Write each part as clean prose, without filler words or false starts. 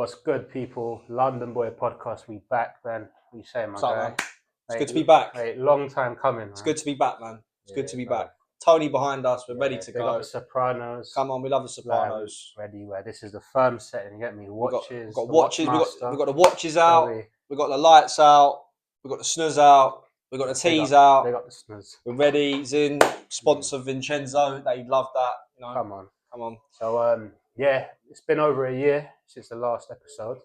What's good, people? London Boy Podcast, we back, man. What you saying, my What's up, guy? man? It's good to be back. Mate, long time coming, man. It's good to be back, man. It's good to be bro. back. Tony behind us. We're ready to Big go. up the Sopranos. Come on, we love the Sopranos. Ready, where this is the firm setting. You get me? Watches. We've got watches. Watchmaster. We've got the watches out. We've got the lights out. We've got the snooze out. We've got the teas out. Big up the snooze. We're ready. Zin, sponsor Vincenzo. They'd love that. You know. Come on. So, yeah, it's been over a year since the last episode.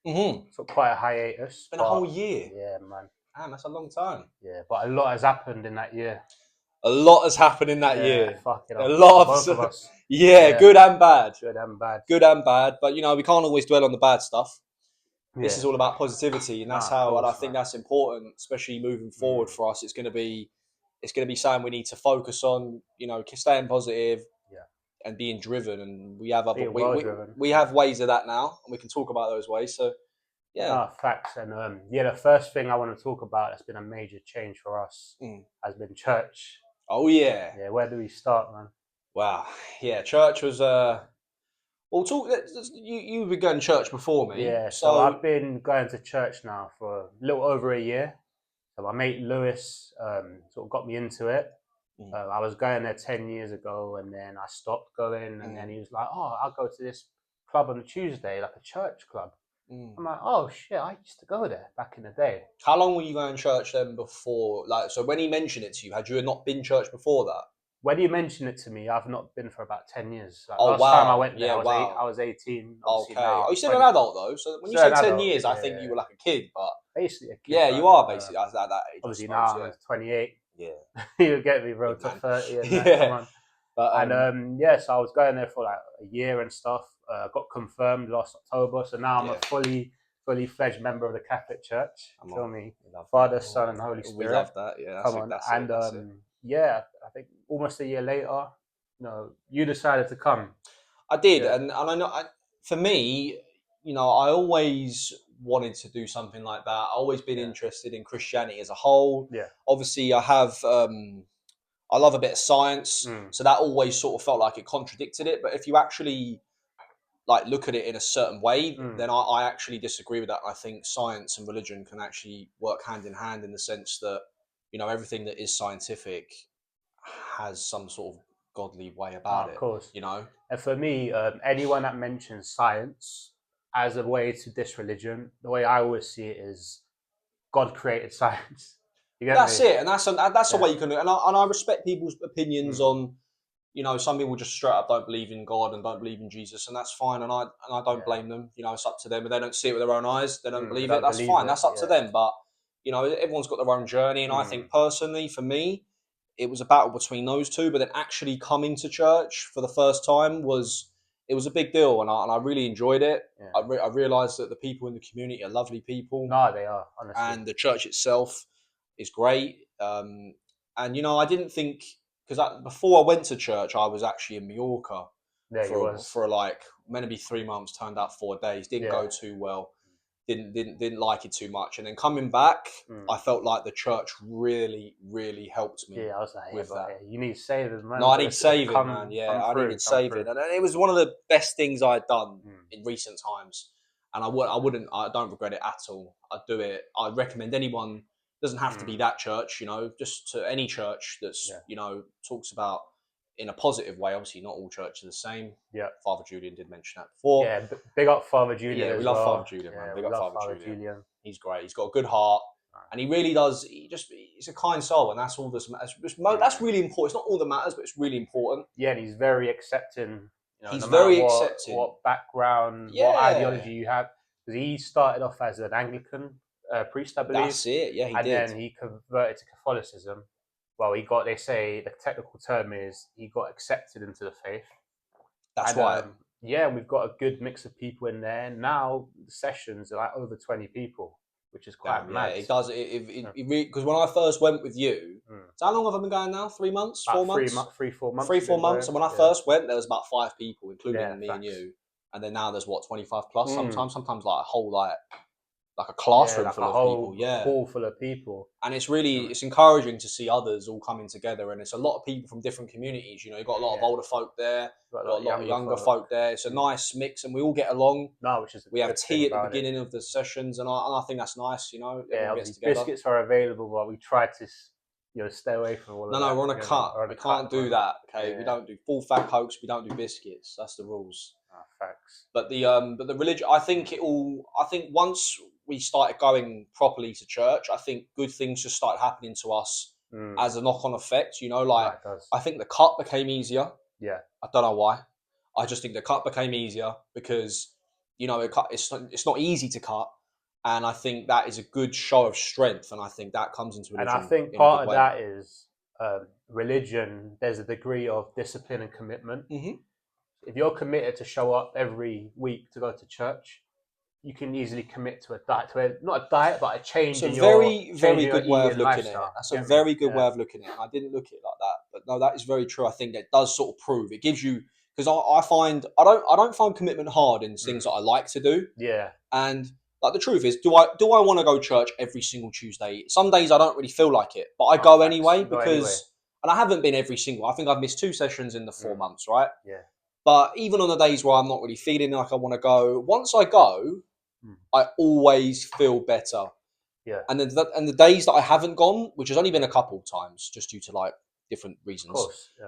So quite a hiatus. It's been a whole year. Yeah, man. Damn, that's a long time. Yeah, but a lot has happened in that year. A lot has happened in that year. Fucking a lot both of us. Yeah, good and bad. Good and bad. Good and bad. But, you know, we can't always dwell on the bad stuff. This is all about positivity, and that's and I think that's important, especially moving forward for us. It's going to be something we need to focus on, you know, staying positive and being driven. And we have we have ways of that now, and we can talk about those ways. So, yeah. Facts. And the first thing I want to talk about that's been a major change for us has been church. Oh, yeah. Yeah, where do we start, man? Wow. Yeah, church was... Well, you've been going to church before me. Yeah, so I've been going to church now for a little over a year. So my mate Lewis sort of got me into it. I was going there 10 years ago, and then I stopped going, and then he was like, "Oh, I'll go to this club on a Tuesday, like a church club." I'm like, "Oh shit, I used to go there back in the day." How long were you going to church then before? Like, so when he mentioned it to you, had you not been to church before that? When you mentioned it to me, I've not been for about 10 years. Like, last time I went there, I was 18. Okay. You're still an adult, though. So when you say 10 years, I think you were like a kid. But basically a kid. Yeah, you are basically at that age. Obviously now I'm 28. Yeah. You get me, bro, to 30. And Come on. But, so I was going there for like a year and stuff. Got confirmed last October. So now I'm a fully fledged member of the Catholic Church. Feel me? Father, Son, and Holy Spirit. We love that. Yeah. I think almost a year later, you decided to come. I did, and I know for me, I always wanted to do something like that. I've always been interested in Christianity as a whole. Yeah. Obviously, I have. I love a bit of science, so that always sort of felt like it contradicted it. But if you actually look at it in a certain way, then I actually disagree with that. I think science and religion can actually work hand in hand in the sense that everything that is scientific has some sort of godly way about it. Of course. And for me, anyone that mentions science as a way to diss religion, the way I always see it is God created science. That's it, and that's the way you can do it. And I respect people's opinions on, some people just straight up don't believe in God and don't believe in Jesus, and that's fine. And I don't blame them. It's up to them. If they don't see it with their own eyes, they don't believe it. That's fine. That's up to them. But everyone's got their own journey, and I think personally, for me, it was a battle between those two. But then actually coming to church for the first time was a big deal, and I really enjoyed it. Yeah. I realised that the people in the community are lovely people. No, they are, honestly. And the church itself is great. And I didn't think, because before I went to church, I was actually in Mallorca for meant to be 3 months, turned out 4 days. Didn't go too well. Didn't like it too much. And then coming back, I felt like the church really, really helped me. Yeah, I was like, with that. You need saving, man. No, I need saving, man. Yeah, I needed saving. And it was one of the best things I'd done in recent times. And I don't regret it at all. I'd do it. I'd recommend anyone. Doesn't have to be that church, just to any church that's, talks about in a positive way. Obviously, not all churches are the same. Yeah. Father Julian did mention that before. Yeah, big up Father Julian. Yeah, we love Father Julian, man. Big up Father Julian. He's great. He's got a good heart. And he really does. He's a kind soul, and that's all this matters. That's really important. It's not all that matters, but it's really important. Yeah, and he's very accepting. He's very accepting. What background, what ideology you have. Because he started off as an Anglican priest, I believe. That's it. Yeah, he did. And then he converted to Catholicism. Well, they say the technical term is he got accepted into the faith. That's right. We've got a good mix of people in there. Now the sessions are like over 20 people, which is quite mad. Yeah, it does. Because when I first went with you, so how long have I been going now? 3 months? 4 months? 4 months. 4 months. And when I first went, there was about 5 people, including me and you. And then now there's 25 plus sometimes like a whole like a classroom like full a of whole people. Yeah. hall full of people. And it's encouraging to see others all coming together, and it's a lot of people from different communities. You know, you've got a lot of older folk there, got a lot of younger folk there. It's a nice mix, and we all get along. No, which is we have tea at the beginning of the sessions, and I think that's nice. You know, everyone gets together. Biscuits are available, but we try to stay away from all of that. No, we're on a cut. We can't do that. Okay, we don't do full fat Cokes. We don't do biscuits. That's the rules. Facts. But the religion, I think once we started going properly to church, I think good things just started happening to us as a knock-on effect. You know, like I think the cut became easier. Yeah. I don't know why. I just think the cut became easier because, you know, it's not easy to cut. And I think that is a good show of strength. And I think that comes into religion. And I think part of that is religion. There's a degree of discipline and commitment. Mm-hmm. If you're committed to show up every week to go to church, you can easily commit to a diet, not a diet, but a change. It's a very good way of looking at it. That's a very good way of looking at it. And I didn't look at it like that, but no, that is very true. I think that does sort of prove it gives you, because I find I don't find commitment hard in things that I like to do. Yeah. And like the truth is, do I want to go to church every single Tuesday? Some days I don't really feel like it, but I go anyway because, and I haven't been every single. I think I've missed 2 sessions in the 4 months, right? Yeah. But even on the days where I'm not really feeling like I want to go, once I go, I always feel better. Yeah. And then the days that I haven't gone, which has only been a couple times, just due to like different reasons, of course, yeah,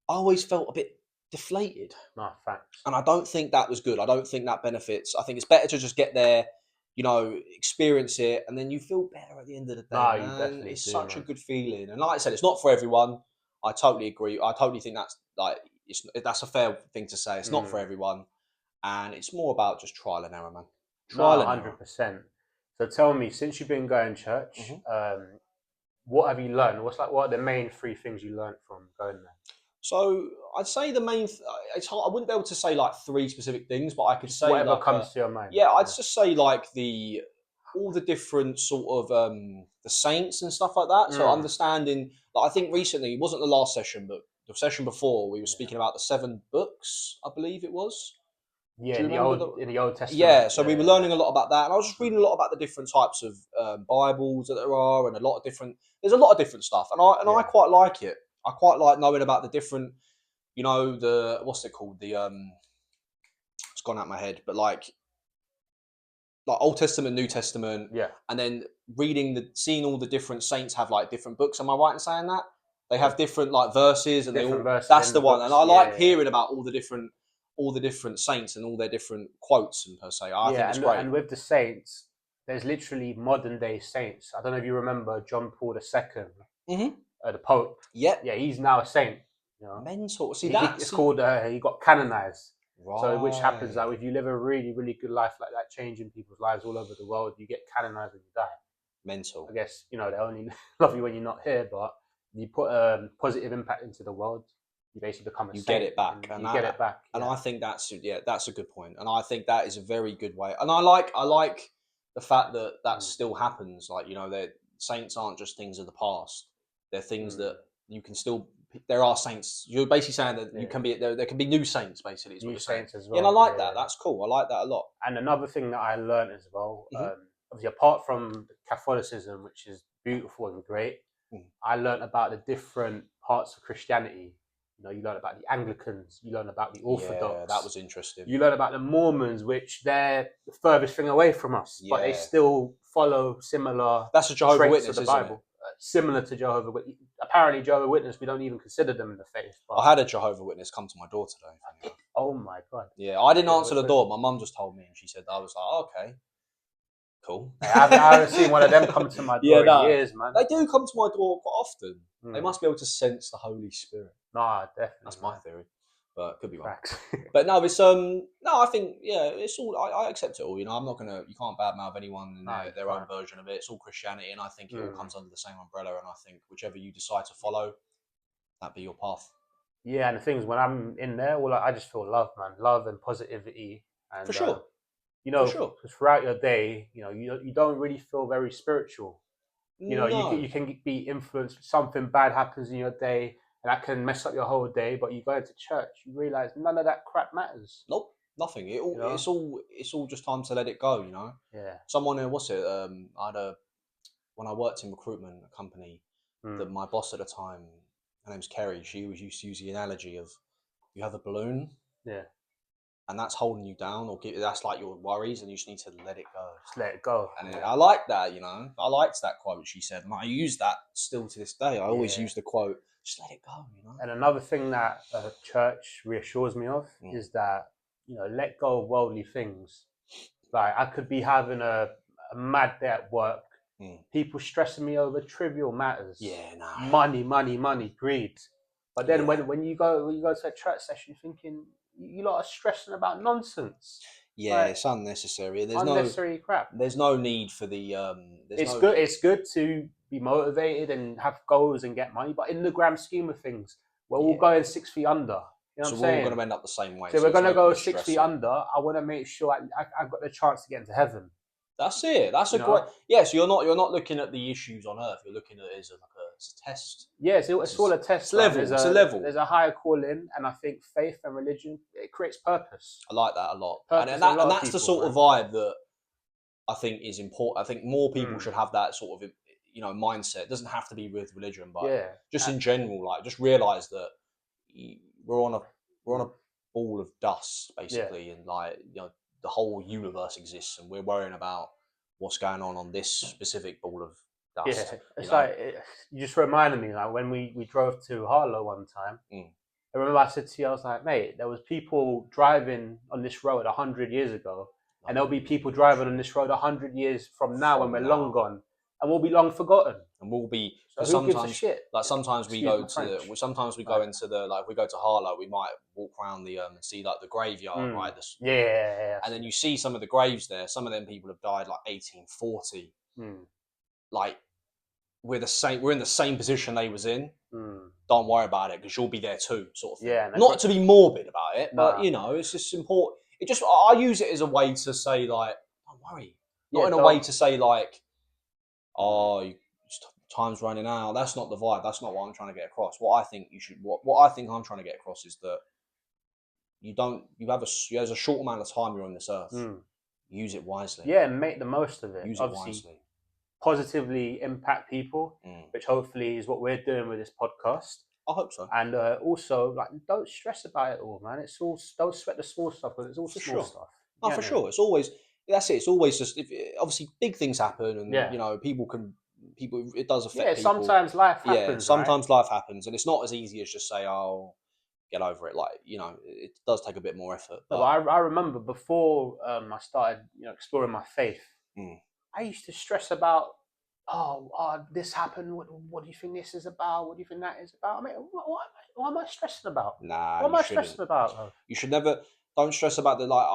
I always felt a bit deflated. No, facts. And I don't think that was good. I don't think that benefits. I think it's better to just get there, you know, experience it, and then you feel better at the end of the day. No, you definitely it's such a good feeling. And like I said, it's not for everyone. I totally agree. I totally think that's like that's a fair thing to say. It's not for everyone, and it's more about just trial and error, man. Trial and 100%. So tell me, since you've been going to church, what have you learned? What are the main 3 things you learned from going there? So I'd say the main. It's hard. I wouldn't be able to say like 3 specific things, but I could say whatever like, comes to your mind. Yeah, I'd just say like all the different sort of the saints and stuff like that. So understanding, like, I think recently, it wasn't the last session, but the session before, we were speaking about the 7 books, I believe it was. Yeah, in the Old Testament. Yeah, so we were learning a lot about that, and I was just reading a lot about the different types of Bibles that there are, and there's a lot of different stuff, and I quite like it. I quite like knowing about the different, you know, what's it called? It's gone out of my head, but like Old Testament, New Testament, and then seeing all the different saints have like different books. Am I right in saying that? They have different like verses, and that's the one. And I like hearing about all the different saints and all their different quotes and per se. I think it's great. And with the saints, there's literally modern day saints. I don't know if you remember John Paul II, the Pope. Yeah, he's now a saint. You know? Mental. See, it's called. He got canonized. Right. So, which happens that if you live a really, really good life like that, changing people's lives all over the world, you get canonized when you die. Mental. I guess, you know, they only love you when you're not here, but you put a positive impact into the world, you basically become a saint. You get it back. And you get it back. And I think that's a good point. And I think that is a very good way. And I like the fact that still happens. Like, you know, saints aren't just things of the past. They're things that you can still. There are saints. You're basically saying that you can be there can be new saints, basically. New saints as well. Yeah, and I like that. That's cool. I like that a lot. And another thing that I learned as well, obviously apart from Catholicism, which is beautiful and great, I learned about the different parts of Christianity. You know, you learn about the Anglicans, you learn about the Orthodox. Yeah, that was interesting. You learn about the Mormons, which they're the furthest thing away from us, but they still follow similar. That's a Jehovah's Witness, of the Bible. Similar to Jehovah's Witness. Apparently, Jehovah's Witness, we don't even consider them in the faith. But I had a Jehovah's Witness come to my door today. Oh my God. Yeah, I didn't answer the door. My mum just told me, and she said, I was like, oh, okay, cool. I haven't seen one of them come to my door in years, man. They do come to my door quite often. They must be able to sense the Holy Spirit. Nah, definitely. That's my theory. But could be wrong. But no, it's I think it's all I accept it all. You know, I'm not gonna. You can't badmouth anyone in their own version of it. It's all Christianity, and I think it all comes under the same umbrella. And I think whichever you decide to follow, that be your path. Yeah, and the things when I'm in there, I just feel love, man, love and positivity. And, for sure. You know, throughout your day, you know, you don't really feel very spiritual. You know, you can be influenced. Something bad happens in your day. And that can mess up your whole day, but you go into church, you realise none of that crap matters. Nope. Nothing. You know? It's all just time to let it go. You know. Yeah. Someone what's it? I had when I worked in recruitment, a company that Mm. my boss at the time, her name's Kerry. She always used to use the analogy of you have a balloon Yeah. and that's holding you down, that's like your worries, and you just need to let it go. Just let it go. And I like that, you know. I liked that quote she said, and I use that still to this day. I always use the quote, "Just let it go," you know. And another thing that church reassures me of is that, you know, let go of worldly things. Like I could be having a mad day at work, people stressing me over trivial matters. Yeah, no. Money, greed. But then when you go to a church session, you're thinking you lot are stressing about nonsense. Yeah, Like, it's unnecessary. There's unnecessary crap. There's no need for the. It's good to be motivated and have goals and get money, but in the grand scheme of things, we're all going 6 feet under. You know what I'm saying? We're all going to end up the same way. So we're going to go 6 feet under. I want to make sure I've got the chance to get into heaven. That's it. That's a great. Yeah, so you're not looking at the issues on earth. You're looking at it as a test. Yeah, it's all a test. It's level. It's a level. There's a higher calling, and I think faith and religion, it creates purpose. I like that a lot. Purpose and that's people, the sort of vibe that I think is important. I think more people should have that sort of, you know, mindset. It doesn't have to be with religion, but just in general, like just realize that we're on a ball of dust basically, and like, you know, the whole universe exists, and we're worrying about what's going on this specific ball of dust. Yeah, it's like you just reminded me, like when we drove to Harlow one time. I remember I said to you, I was like, mate, there was people driving on this road 100 years ago, and there'll be people driving on this road 100 years from now when we're long gone, and we'll be long forgotten. And we'll be. So who gives a shit? Like sometimes we go into the like we go to Harlow, we might walk around the see like the graveyard, right? Yeah. And then you see some of the graves there. Some of them people have died like 1840. Like we're in the same position they was in. Don't worry about it because you'll be there too, sort of thing. Yeah, not to be morbid about it, but you know, it's just important. I use it as a way to say like, don't worry, not in a way to say like, oh, time's running out. That's not the vibe. That's not what I'm trying to get across. What I think I'm trying to get across is that there's a short amount of time you're on this earth. Use it wisely. Yeah, and make the most of it. Use it wisely. Positively impact people, which hopefully is what we're doing with this podcast. I hope so. And also, like, don't stress about it all, man. It's all, don't sweat the small stuff, because it's all small stuff. Oh, for sure. It's always, that's it. It's always just, obviously big things happen, and you know, it does affect people. Sometimes life happens. Yeah, sometimes life happens, and it's not as easy as just say, oh, get over it. Like, you know, it does take a bit more effort. But I remember before I started, you know, exploring my faith, I used to stress about, this happened. What do you think this is about? What do you think that is about? I mean, what am I stressing about? Nah, what am I stressing about? You should never. Don't stress about the like.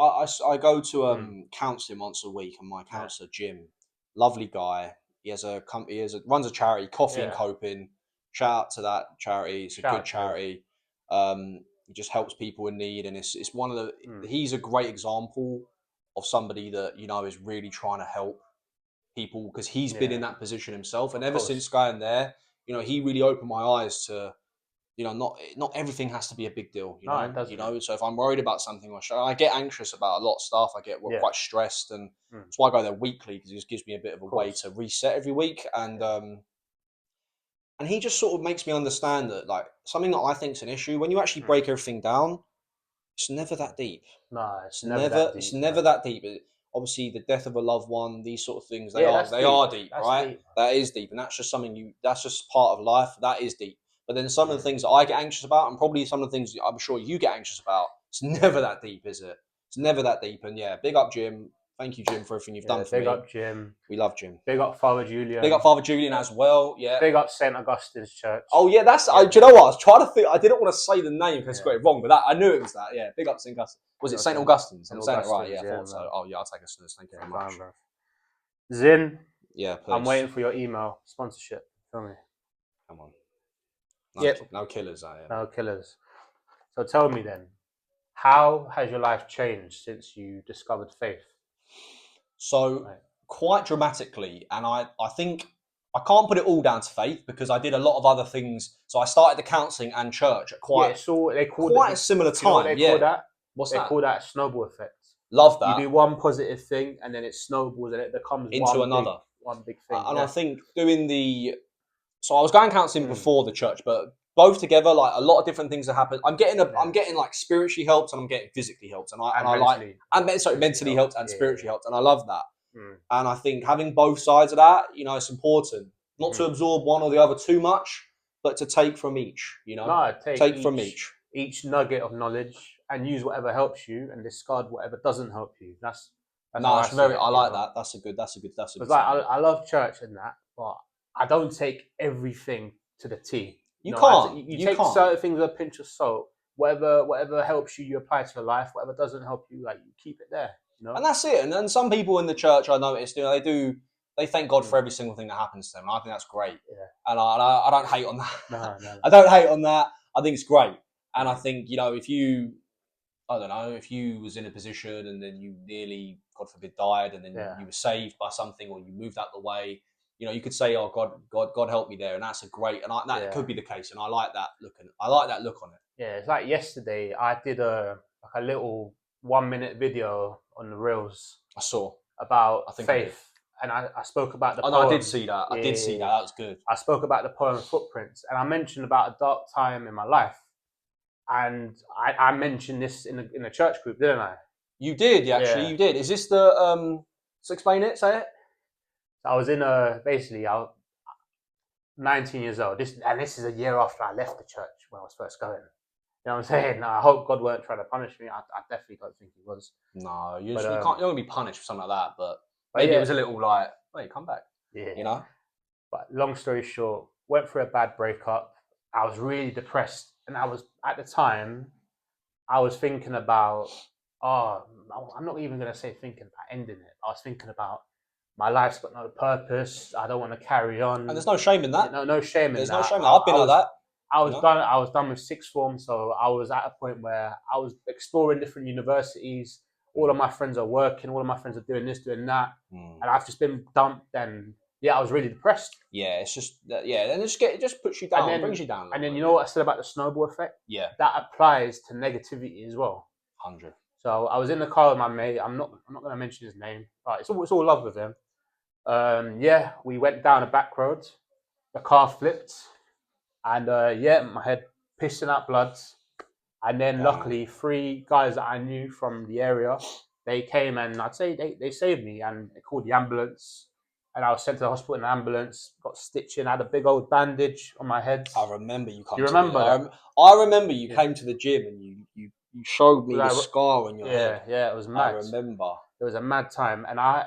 I go to counselling once a week, and my counsellor Jim, lovely guy. He has a company. Runs a charity, Coffee and Coping. Shout out to that charity. It's a good charity. He just helps people in need, and it's one of the. He's a great example of somebody that, you know, is really trying to help people, because he's been in that position himself, and ever since going there, you know, he really opened my eyes to, you know, not everything has to be a big deal. You know, so if I'm worried about something, I get anxious about a lot of stuff. We're quite stressed, and that's why I go there weekly, because it just gives me a bit of a way to reset every week. And he just sort of makes me understand that, like, something that I think is an issue, when you actually break everything down, it's never that deep. No, it's never that deep. Obviously, the death of a loved one, these sort of things, they are deep, right? Deep. That is deep, and that's just something that's just part of life. That is deep. But then some of the things that I get anxious about, and probably some of the things I'm sure you get anxious about, it's never that deep, is it? It's never that deep. And yeah, big up Jim. Thank you, Jim, for everything you've done for me. Big up Jim. We love Jim. Big up Father Julian. Big up Father Julian as well. Yeah. Big up St. Augustine's Church. Oh yeah, do you know what? I was trying to think. I didn't want to say the name because I got it wrong, but I knew it was that. Yeah. Big up St. Augustine. Was it St. Augustine's? I'm saying it right. Yeah, I thought so. Oh yeah, I'll take a snooze. Thank you very much. Bro. Zin. Yeah, please. I'm waiting for your email sponsorship. Tell me. Come on. No killers, No killers. So tell me then, how has your life changed since you discovered faith? So quite dramatically, and I think I can't put it all down to faith, because I did a lot of other things. So I started the counselling and church at quite a similar time. Call that? What's They that? call that snowball effect. Love You that. do one positive thing, and then it snowballs, and it becomes Into another. one big thing. And yeah. I think doing so I was going counselling Mm. before the church, but both together, like a lot of different things that happen. I'm getting like spiritually helped, and I'm getting physically helped, and I like mentally helped and spiritually helped, and I love that. Mm. And I think having both sides of that, it's important not to absorb one or the other too much, but to take from each. No, take from each nugget of knowledge and use whatever helps you, and discard whatever doesn't help you. That's how it's very. it, I like that. That's a good. Because like I love church and that, but I don't take everything to the T. You can't. You take certain things with a pinch of salt. Whatever helps you, you apply to your life. Whatever doesn't help you, like you keep it there. And that's it. And then some people in the church I noticed, they thank God for every single thing that happens to them. And I think that's great. Yeah. And I don't hate on that. No. I don't hate on that. I think it's great. And I think, if you was in a position and then you nearly, God forbid, died, and then you were saved by something, or you moved out the way, you could say, "Oh, God help me there," and that's a great, and that could be the case. And I like that look. I like that look on it. Yeah, it's like yesterday. I did a little 1-minute video on the Reels. I saw about faith, and I spoke about the. Oh no, I did see that. I did see that. That was good. I spoke about the poem Footprints, and I mentioned about a dark time in my life, and I mentioned this in a church group, didn't I? You did, actually. You did. Is this the? So explain it. Say it. I was in I was 19 years old. This is a year after I left the church when I was first going. You know what I'm saying? I hope God weren't trying to punish me. I definitely don't think He was. No, you can't. You're not gonna be punished for something like that. But maybe it was a little like, "Wait, come back." Yeah. But long story short, went through a bad breakup. I was really depressed, and I was at the time, I was thinking about, I'm not even gonna say thinking about ending it. I was thinking about my life's got no purpose. I don't want to carry on. And there's no shame in that. No shame in that. There's no shame in that. I've been like that. I was done with sixth form, so I was at a point where I was exploring different universities. All of my friends are working. All of my friends are doing this, doing that, and I've just been dumped. And I was really depressed. Yeah, it's just and it just puts you down, it brings you down. And then you know what I said about the snowball effect? Yeah, that applies to negativity as well. 100. So I was in the car with my mate. I'm not going to mention his name, but it's all love with him. We went down a back road. The car flipped. And my head pissing out blood. And then luckily 3 guys that I knew from the area, they came, and I'd say they saved me, and they called the ambulance. And I was sent to the hospital in an ambulance, got stitched in, I had a big old bandage on my head. I remember you coming. You remember that? I remember you came to the gym and you showed me the scar on your head. Yeah, it was mad. I remember. It was a mad time. And I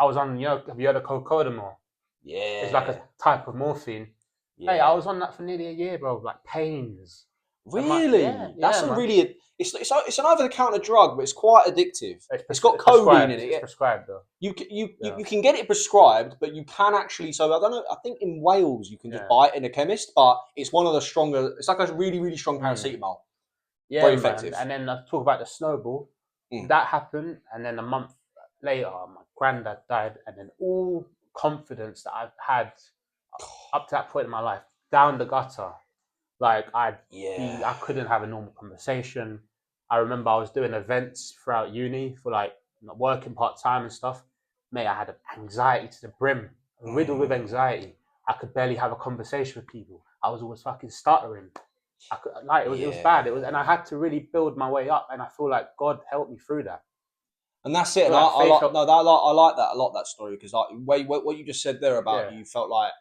was on, have you heard of Cocodamol? Yeah. It's like a type of morphine. Yeah. Hey, I was on that for nearly a year, bro. Like pains. Really? That's really. It's an over-the-counter drug, but it's quite addictive. It's got codeine in it. It's prescribed though. You can get it prescribed, but you can actually. So I don't know. I think in Wales you can just buy it in a chemist, but it's one of the stronger. It's like a really, really strong paracetamol. Yeah, very effective. And then I talk about the snowball. That happened, and then a month later, my granddad died, and then all confidence that I've had up to that point in my life down the gutter. Like I couldn't have a normal conversation. I remember I was doing events throughout uni for like working part time and stuff. Mate, I had anxiety to the brim, riddled with anxiety. I could barely have a conversation with people. I was always fucking stuttering. It was bad. And I had to really build my way up, and I feel like God helped me through that. And that's it. And I like that a lot. That story, because what you just said there about you felt like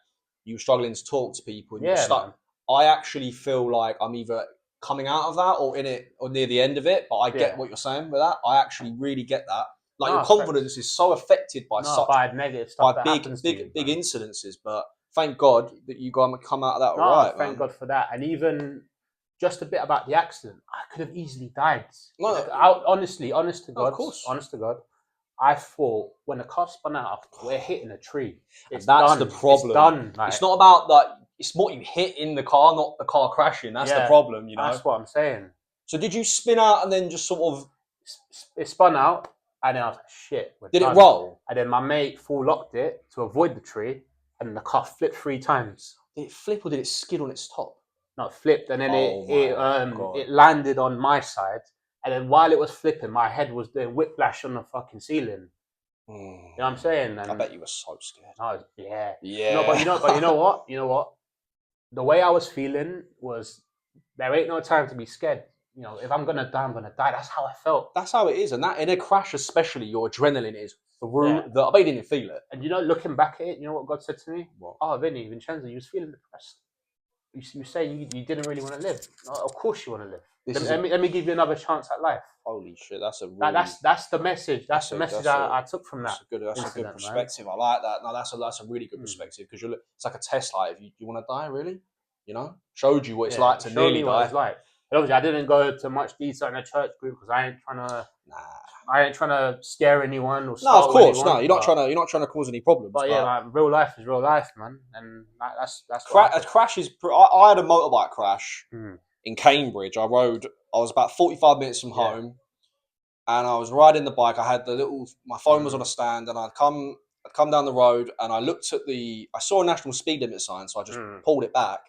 you were struggling to talk to people and you were stuck. Man. I actually feel like I'm either coming out of that or in it or near the end of it. But I get what you're saying with that. I actually really get that. Like your confidence is so affected by negative stuff, by big incidences. But thank God that you come out of that all right. Thank God for that. And even just a bit about the accident, I could have easily died. No, honest to God, of course, honest to God. I thought when the car spun out, we're hitting a tree. That's done. The problem. It's done. Like, it's not about that. It's what you hit in the car, not the car crashing. That's the problem, you know. That's what I'm saying. So did you spin out and then just sort of? It spun out, and then I was like, "Shit." Did it roll? And then my mate full locked it to avoid the tree, and the car flipped 3 times. Did it flip or did it skid on its top? No, it flipped, and then it landed on my side, And then while it was flipping, my head was doing whiplash on the fucking ceiling. You know what I'm saying? And I bet you were so scared. yeah. Yeah. But you know what? You know what? The way I was feeling was there ain't no time to be scared. You know, if I'm gonna die, I'm gonna die. That's how I felt. That's how it is, and that in a crash, especially, your adrenaline is through the. I bet you didn't feel it. And you know, looking back at it, you know what God said to me? What? Oh, Vincenzo, you was feeling depressed. You say you didn't really want to live. No, of course you want to live. Let me give you another chance at life. Holy shit, that's a really, that's the message. That's the message I took from that. That's a good perspective. Man. I like that. No, that's a really good perspective because it's like a test. Like, if you want to die, really, you know, showed you what it's like to nearly die. What it's like. But obviously, I didn't go to much detail in a church group because I ain't trying to scare anyone or no, of course, anyone, no. You're not trying to cause any problems. But yeah, like, real life is real life, man, and that's a crash is. I had a motorbike crash in Cambridge. I was about 45 minutes from home, and I was riding the bike. I had my phone was on a stand, and I'd come down the road, and I saw a national speed limit sign, so I just pulled it back,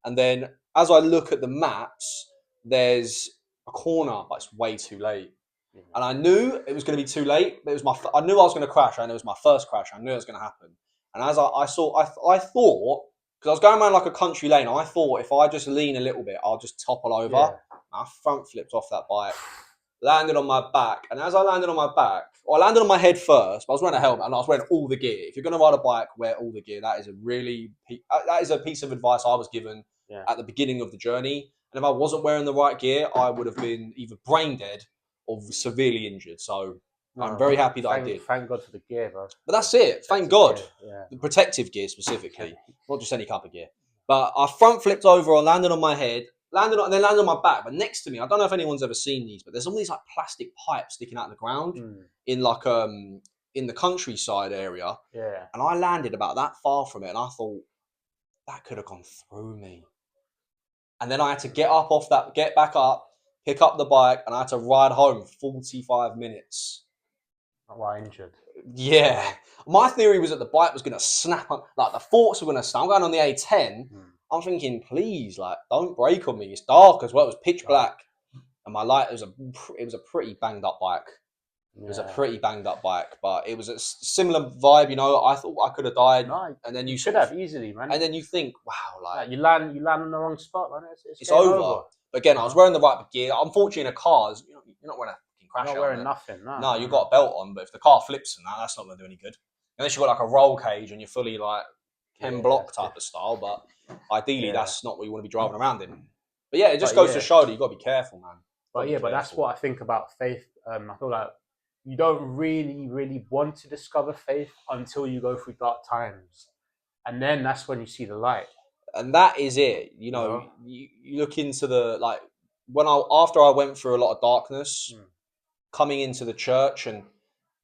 and then as I look at the maps, there's a corner, but it's way too late. And I knew it was going to be too late, but I knew I was going to crash. I knew it was my first crash. I knew it was going to happen. And as I thought, because I was going around like a country lane, I thought if I just lean a little bit, I'll just topple over. Yeah. I front flipped off that bike, landed on my back. And as I landed on my back, I landed on my head first, but I was wearing a helmet and I was wearing all the gear. If you're going to ride a bike, wear all the gear. That is a piece of advice I was given at the beginning of the journey. And if I wasn't wearing the right gear, I would have been either brain dead or severely injured. So I'm very happy that I did. Thank God for the gear, bro. But that's it. Thank God. The protective gear specifically, not just any type of gear. But I front flipped over and landed on my head, and then landed on my back. But next to me, I don't know if anyone's ever seen these, but there's all these like plastic pipes sticking out of the ground in like in the countryside area. Yeah. And I landed about that far from it, and I thought that could have gone through me. And then I had to get back up, pick up the bike, and I had to ride home 45 minutes. Why injured? Yeah. My theory was that the bike was going to snap up, like the forks were going to snap. I'm going on the A10. I'm thinking, please, like, don't brake on me. It's dark as well. It was pitch black. And my light, it was a pretty banged up bike. It was a pretty banged up bike, but it was a similar vibe, you know. I thought I could have died. No, and then you should have easily, man. And then you think, wow, like you land on the wrong spot, man. It's over. But again, I was wearing the right gear. Unfortunately, in a car, you're not wearing a fucking crash. You're not wearing nothing. No, you've got a belt on, but if the car flips and that's not going to do any good. Unless you've got like a roll cage and you're fully like Ken Block type of style. But ideally, that's not what you want to be driving around in. But yeah, it just goes to show that you've got to be careful, man. But that's what I think about faith. I feel like you don't really, really want to discover faith until you go through dark times. And then that's when you see the light. And that is it. You know, you look into after I went through a lot of darkness, coming into the church, and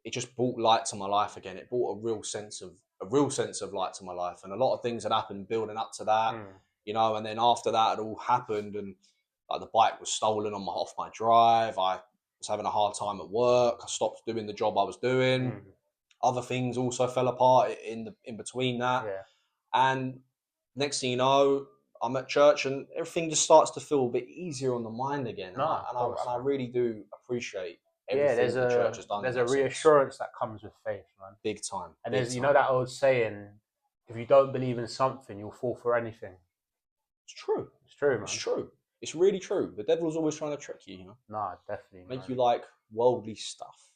it just brought light to my life again. It brought a real sense of light to my life. And a lot of things had happened building up to that, you know, and then after that it all happened, and like the bike was stolen off my drive. I was having a hard time at work. I stopped doing the job I was doing. Other things also fell apart in between that. And next thing you know, I'm at church and everything just starts to feel a bit easier on the mind again. And I really do appreciate everything the church has done. There's a reassurance that comes with faith, man. Big time. And there's, you know that old saying, if you don't believe in something, you'll fall for anything. It's true. It's true, man. It's true. It's really true. The devil's always trying to trick you, you know? No, definitely. Make you like worldly stuff.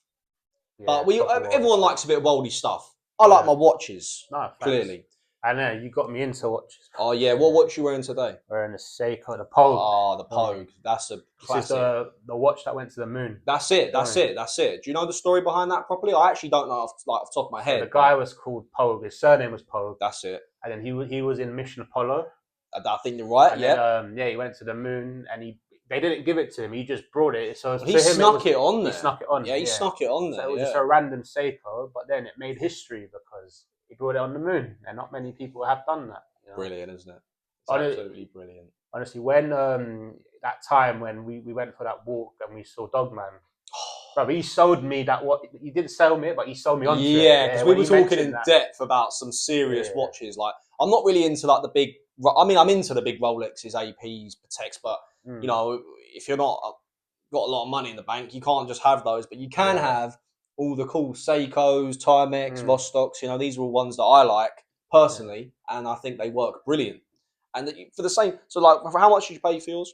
But everyone likes a bit of worldly stuff. I like my watches. No, clearly. I know, you got me into watches. Oh, yeah. What watch are you wearing today? Wearing a Seiko, the Pogue. Oh, the Pogue. That's a classic. This is the watch that went to the moon. That's it. Do you know the story behind that properly? I actually don't know off the top of my head. So the guy was called Pogue. His surname was Pogue. That's it. And then he was in Mission Apollo. I think you're right, he went to the moon, and they didn't give it to him. He just brought it. So he snuck it on there. He snuck it on. Yeah, he snuck it on there. So it was just a random Seiko, but then it made history because he brought it on the moon, and not many people have done that. You know? Brilliant, isn't it? It's absolutely brilliant. Honestly, when that time when we went for that walk and we saw Dogman, bro, he sold me that. What he didn't sell me, but he sold me onto it. Yeah, because we were talking in depth about some serious watches. Like, I'm not really into like the big. I mean, I'm into the big Rolexes, APs, Pateks, but you know, if you're not got a lot of money in the bank, you can't just have those, but you can have all the cool Seikos, Timex, Vostoks. You know, these are all ones that I like personally, and I think they work brilliant. And for the same, so like, for how much did you pay for yours?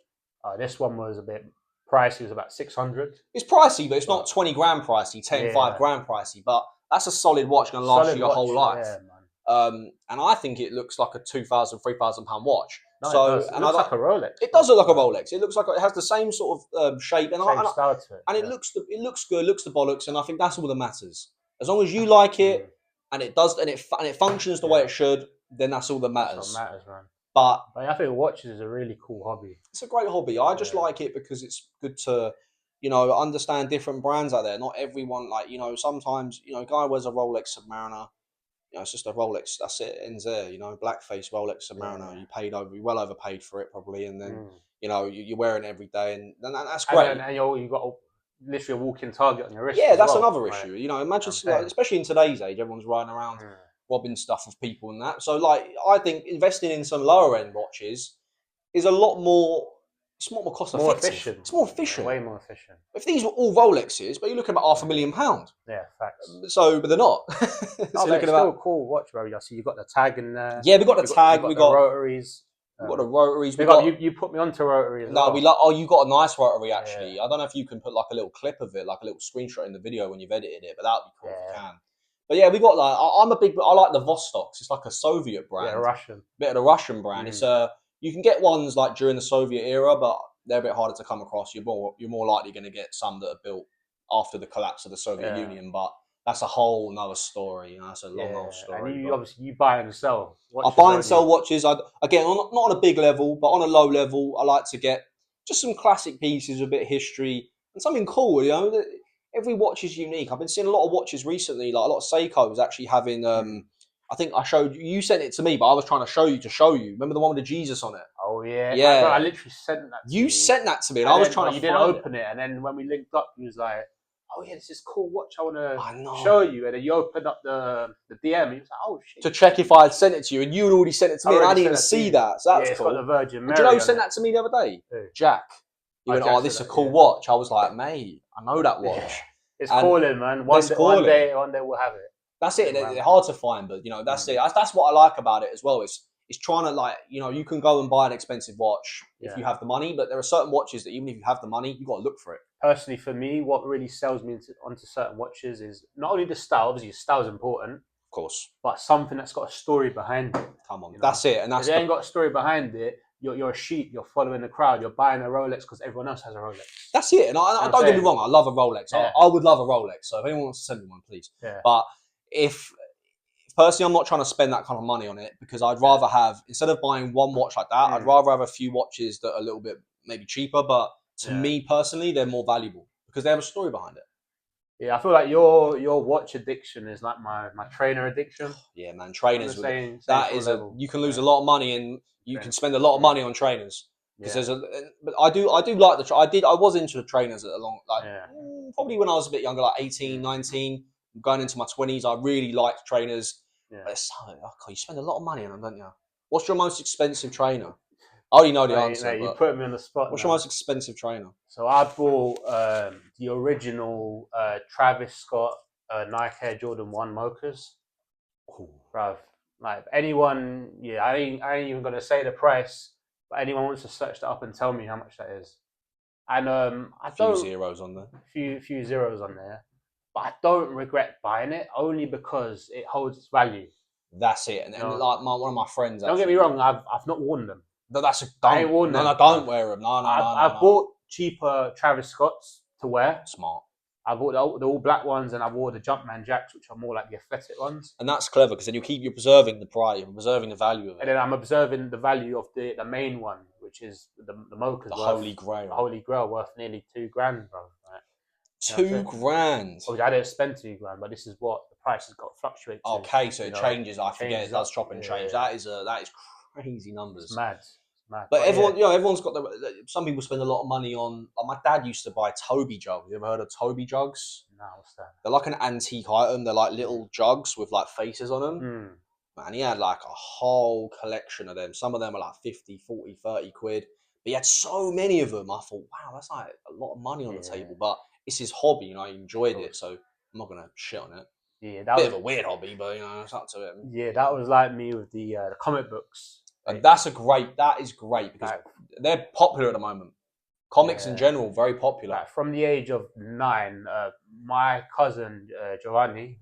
This one was a bit pricey. It was about 600. It's pricey, but it's not 20 grand pricey, 5 grand pricey. But that's a solid watch, going to last you your whole life. Yeah, man. And I think it looks like a £2,000, £3,000 watch. No, so it looks like a Rolex. It does look like a Rolex. It looks like it has the same sort of shape and style to it. And it looks good, looks the bollocks, and I think that's all that matters. As long as you like it and it does and it functions the way it should, then that's all that matters. That's what matters, man. But I think watches is a really cool hobby. It's a great hobby. I just like it because it's good to, understand different brands out there. Not everyone, sometimes, a guy wears a Rolex Submariner. It's just a Rolex. That's it. It ends there. Blackface Rolex Submariner. You well overpaid for it probably, and then you're wearing it every day, and that's great. And you got literally a walking target on your wrist. Yeah, that's another issue. Imagine, especially in today's age, everyone's riding around robbing stuff of people and that. So, I think investing in some lower end watches is a lot more. It's more cost effective. Efficient. It's more efficient. Way more efficient. If these were all Rolexes, but you're looking at about £500,000. Yeah, facts. So, but they're not. So it's still a cool watch, bro. So you got the tag in there. Yeah, we got the tag. We got the rotaries. We got the rotaries. You put me onto rotaries. No, you got a nice rotary actually. Yeah. I don't know if you can put like a little clip of it, like a little screenshot in the video when you've edited it, but that'd be cool if you can. But yeah, we got I like the Vostoks. It's like a Soviet brand. Yeah, Russian. Bit of the Russian brand. It's you can get ones like during the Soviet era, but they're a bit harder to come across. You're more likely going to get some that are built after the collapse of the Soviet Union, but that's a whole nother story. That's a long old story. And you buy and sell. I buy and sell watches. Again, not on a big level, but on a low level, I like to get just some classic pieces, a bit of history, and something cool. Every watch is unique. I've been seeing a lot of watches recently, like a lot of Seikos actually having. I think I showed you. You sent it to me, but I was trying to show you. Remember the one with the Jesus on it? Oh yeah, yeah. I literally sent that. You sent that to me, and I was trying to. You didn't open it, and then when we linked up, he was like, "Oh yeah, this is cool watch. I want to show you." And then you opened up the DM, and he was like, "Oh shit!" To check if I had sent it to you, and you had already sent it to me, and I didn't even see that. So that's cool. Got the Virgin Mary. Do you know who sent that to me the other day? Who? Jack. He went, "Oh, this is a cool watch." I was like, "Mate, I know that watch." Yeah. It's calling, man. One day we'll have it. That's it. They're hard to find, but that's it. That's what I like about it as well. It's trying to you can go and buy an expensive watch if you have the money, but there are certain watches that even if you have the money, you got to look for it. Personally, for me, what really sells me onto certain watches is not only the style. Obviously, style is important, of course, but something that's got a story behind it. Come on, that's it. And that's if they ain't got a story behind it. You're a sheep. You're following the crowd. You're buying a Rolex because everyone else has a Rolex. That's it. And I don't get me wrong. I love a Rolex. Yeah. I would love a Rolex. So if anyone wants to send me one, please. Yeah. But if personally, I'm not trying to spend that kind of money on it because I'd rather have instead of buying one watch like that, I'd rather have a few watches that are a little bit maybe cheaper. But to me personally, they're more valuable because they have a story behind it. Yeah, I feel like your watch addiction is like my trainer addiction. Yeah, man, trainers. Same you can lose a lot of money and you can spend a lot of money on trainers because but I do like I was into the trainers at a long probably when I was a bit younger, like 18, 19, going into my 20s. I really liked trainers. Yeah. But you spend a lot of money on them, don't you? What's your most expensive trainer? I already know the answer. You put me on the spot. What's your most expensive trainer? So I bought the original Travis Scott Nike Air Jordan 1 Mochas. Bruv. Like anyone, I ain't even gonna say the price, but anyone wants to search that up and tell me how much that is. And a few zeros on there. Few zeros on there, but I don't regret buying it only because it holds its value. That's it. And like one of my friends. Don't get me wrong, I've not worn them. No, I ain't worn them. No, don't wear them. No. I've bought cheaper Travis Scotts to wear. Smart. I bought the all black ones and I wore the Jumpman Jacks, which are more like the athletic ones. And that's clever because then you're preserving the price, you're preserving the value of it. And then I'm observing the value of the main one, which is the Mochas. The Holy Grail. The Holy Grail worth nearly $2,000, bro. Right? $2,000. Obviously, I didn't spend $2,000, but this is what the price has got fluctuated. Okay, so it changes. I forget it does chop and change. That is crazy numbers. It's mad. But everyone's got some people spend a lot of money on. Like my dad used to buy Toby jugs. You ever heard of Toby jugs? No, what's that? They're like an antique item. They're like little jugs with like faces on them. Man, he had like a whole collection of them. Some of them are like 50, 40, 30 quid. But he had so many of them. I thought, wow, that's like a lot of money on the Yeah. table. But it's his hobby, you know. He enjoyed it, course. so I'm not gonna shit on it. Yeah, that Bit was of a weird hobby, but you know, it's up to him. yeah, that was like me with the comic books. And that is great because Like, they're popular at the moment. Comics in Yeah. general, very popular. like from the age of 9, my cousin Giovanni,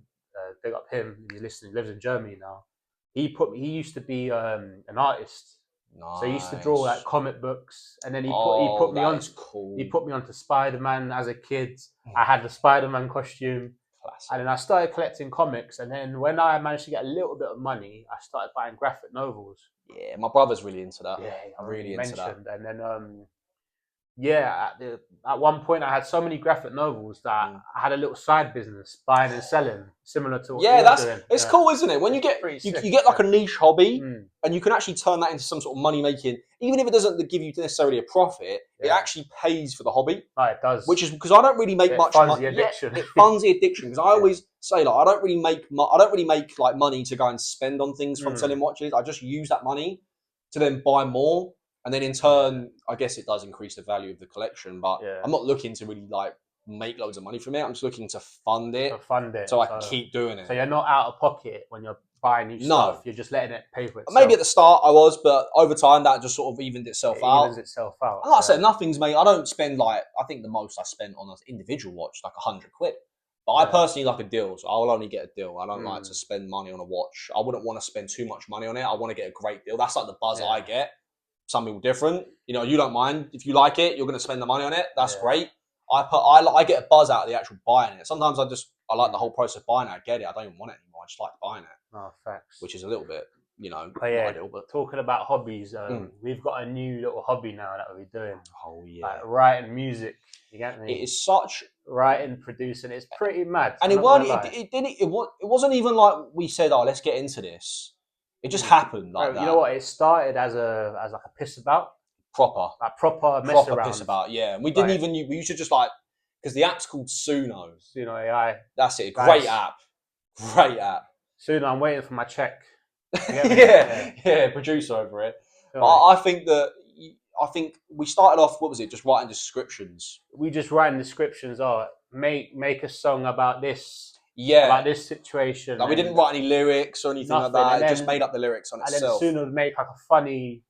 big up him. He's listening. He lives in Germany now. He used to be an artist. Nice. So he used to draw like comic books, and then he Oh, put me that on. is cool. He put me onto Spider-Man as a kid. I had the Spider-Man costume, Classic. and then I started collecting comics. And then when I managed to get a little bit of money, I started buying graphic novels. Yeah, my brother's really into that. Yeah, I really into that. And then yeah, at one point I had so many graphic novels that I had a little side business buying and selling, similar to what you're doing. It's cool, isn't it? When you get you get like a niche hobby, and you can actually turn that into some sort of money making, even if it doesn't give you necessarily a profit, it actually pays for the hobby. Oh, it does. Which is because I don't really make much money. It funds the addiction because I always say like I don't really make like money to go and spend on things from selling watches. I just use that money to then buy more. And then in turn, I guess it does increase the value of the collection, but I'm not looking to really like make loads of money from it. I'm just looking to fund it so I can keep doing it. So you're not out of pocket when you're buying new stuff. You're just letting it pay for itself. Maybe at the start I was, but over time that just sort of evened itself out. Evens itself out. And like I said, nothing's made. I don't spend like, I think the most I spent on an individual watch like £100. But I personally like a deal, so I will only get a deal. I don't like to spend money on a watch. I wouldn't want to spend too much money on it. I want to get a great deal. That's like the buzz I get. Some people different. You know, you don't mind. If you like it, you're going to spend the money on it. That's great. I get a buzz out of the actual buying it. Sometimes I like the whole process of buying it. I get it. I don't even want it anymore. I just like buying it. Oh, facts. Which is a little bit, you know, not ideal. But talking about hobbies, we've got a new little hobby now that we're doing. Oh, yeah. Like writing music. You get me? It is such... Writing, producing. It's pretty mad. And it wasn't even like we said, oh, let's get into this. It just happened like that. You know what? It started as like a piss about. Proper mess around. Piss about, yeah. And we didn't even, we used to just like, because the app's called Suno. Suno AI. That's it. Great app. Suno, I'm waiting for my check. Producer over it. But I think we started off, what was it? Just writing descriptions. We just writing descriptions. Oh, make a song about this. Yeah, about this situation. Like we didn't write any lyrics or anything like that. It just made up the lyrics on itself. And then Suno would make like a funny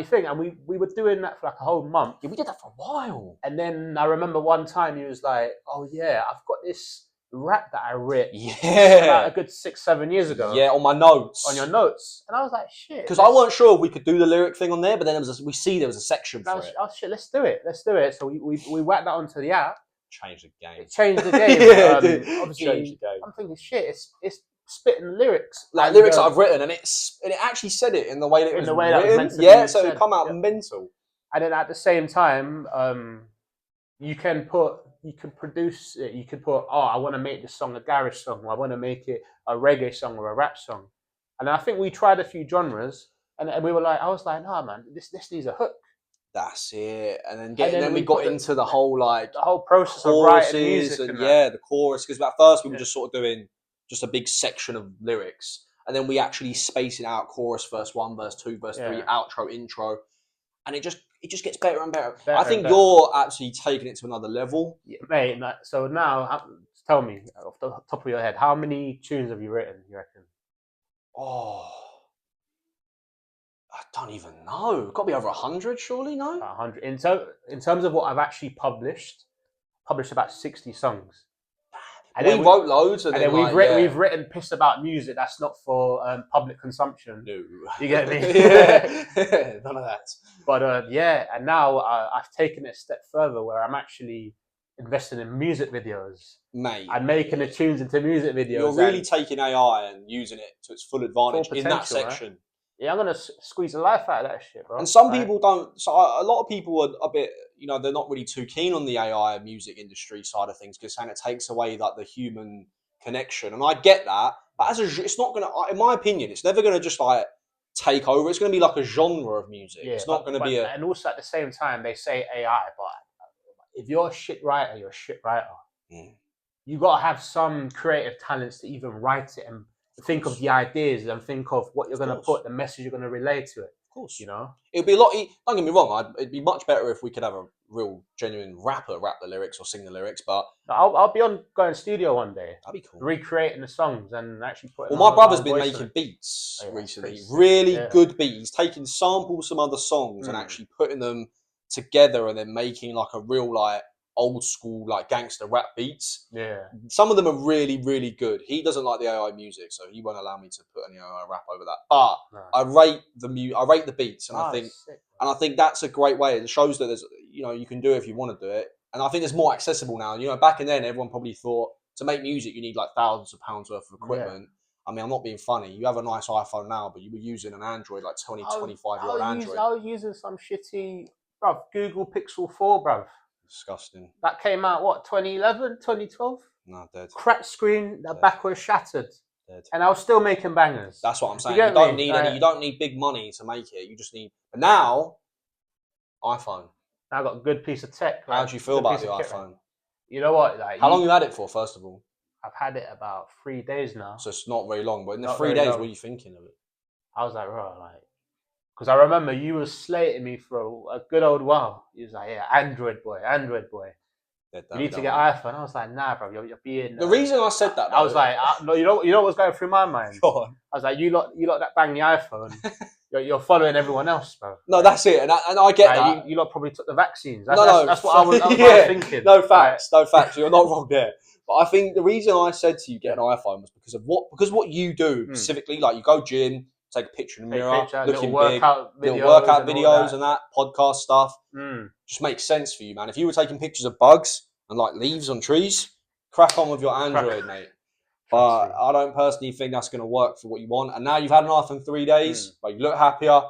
thing, and we were doing that for like a whole month. Yeah, we did that for a while. And then I remember one time he was like, "Oh yeah, I've got this rap that I wrote about a good 6-7 years ago. Yeah, on my notes. On your notes." And I was like, "Shit," because I weren't sure if we could do the lyric thing on there, but then there was a section for it. Oh shit, let's do it. So we whacked that onto the app. Changed the game. It changed the game. Obviously, changed the game. I'm thinking, shit, it's spitting the lyrics. Like lyrics that I've written, and it actually said it in the way that it was written. That was meant to be so said. It come out mental. And then at the same time, you can produce it. You could put, oh, I want to make this song a garage song, or I want to make it a reggae song or a rap song. And I think we tried a few genres, and we were like, I was like, nah, man, this needs a hook. That's it. And then we got into the whole process of writing music and the chorus. Because at first we were just sort of doing just a big section of lyrics, and then we actually spacing out chorus, verse 1, verse 2, verse 3, outro, intro, and it just gets better and better. I think you're actually taking it to another level, mate. So now, tell me off the top of your head, how many tunes have you written? You reckon? Oh. I don't even know. Got to be over 100, surely, no? 100. In terms of what I've actually published about 60 songs. And we wrote loads, and then we've written piss about music that's not for public consumption. No, you get me? None of that. But and now I've taken it a step further where I'm actually investing in music videos, mate. I'm making the tunes into music videos. You're really taking AI and using it to its full advantage in that section. Right? Yeah, I'm gonna squeeze the life out of that shit, bro. And some people don't. So a lot of people are a bit, they're not really too keen on the AI music industry side of things because saying it takes away like the human connection. And I get that, but it's not gonna. In my opinion, it's never gonna just like take over. It's gonna be like a genre of music. Yeah, it's not gonna be a. And also at the same time, they say AI, but if you're a shit writer, you're a shit writer. You gotta have some creative talents to even write it and think of the ideas and think of what you're going to put, the message you're going to relay to it. course. You know, It'd be a lot. Don't get me wrong. It'd be much better if we could have a real, genuine rapper rap the lyrics or sing the lyrics. But I'll be on going studio one day, that'd be cool. recreating the songs and actually putting. Well, my brother's own been voice on making it. beats Oh, yeah, recently. pretty sick. Really Yeah. good beats. He's taking samples from other songs and actually putting them together and then making like a real like old school like gangster rap beats. Yeah. Some of them are really, really good. He doesn't like the AI music, so he won't allow me to put any AI rap over that. But No. I rate the beats, and Oh, I think sick. and I think that's a great way. It shows that there's, you know, you can do it if you want to do it. And I think it's more accessible now. You know, back in then, everyone probably thought to make music, you need like thousands of pounds worth of equipment. I mean, I'm not being funny. You have a nice iPhone now, but you were using an Android, like 25-year-old Android. I was using some shitty, bruv, Google Pixel 4, bruv. Disgusting. That came out, what, 2011, 2012? No, dead. Cracked screen, the Dead. back was shattered. Dead. And I was still making bangers. That's what I'm saying. get You don't me? need any. You don't need big money to make it. You just need. But now, iPhone. I got a good piece of tech. How like, do you feel good about piece the of kit, iPhone? man. You know what? Like, How long you had it for, first of all? I've had it about 3 days now. So it's not very long. But in the Not 3 very days, long. what are you thinking of it? I was like, bro, like, because I remember you were slating me for a good old while. You was like, yeah, Android boy. You need to get iPhone. I was like, nah, bro, you're being. The reason I said that, I was like, no, you know what's going through my mind. Go on. I was like, you lot that bang the iPhone. You're following everyone else, bro. No, that's it, and I get that. You lot probably took the vaccines. That's what I was thinking. No facts. You're not wrong there. But I think the reason I said to you get an iPhone was because what you do specifically. Like you go gym, take a picture in the mirror, looking big, little workout videos and that podcast stuff. Just makes sense for you, man. If you were taking pictures of bugs and like leaves on trees, crack on with your Android, mate. But I don't personally think that's going to work for what you want. And now you've had an iPhone 3 days, but you look happier,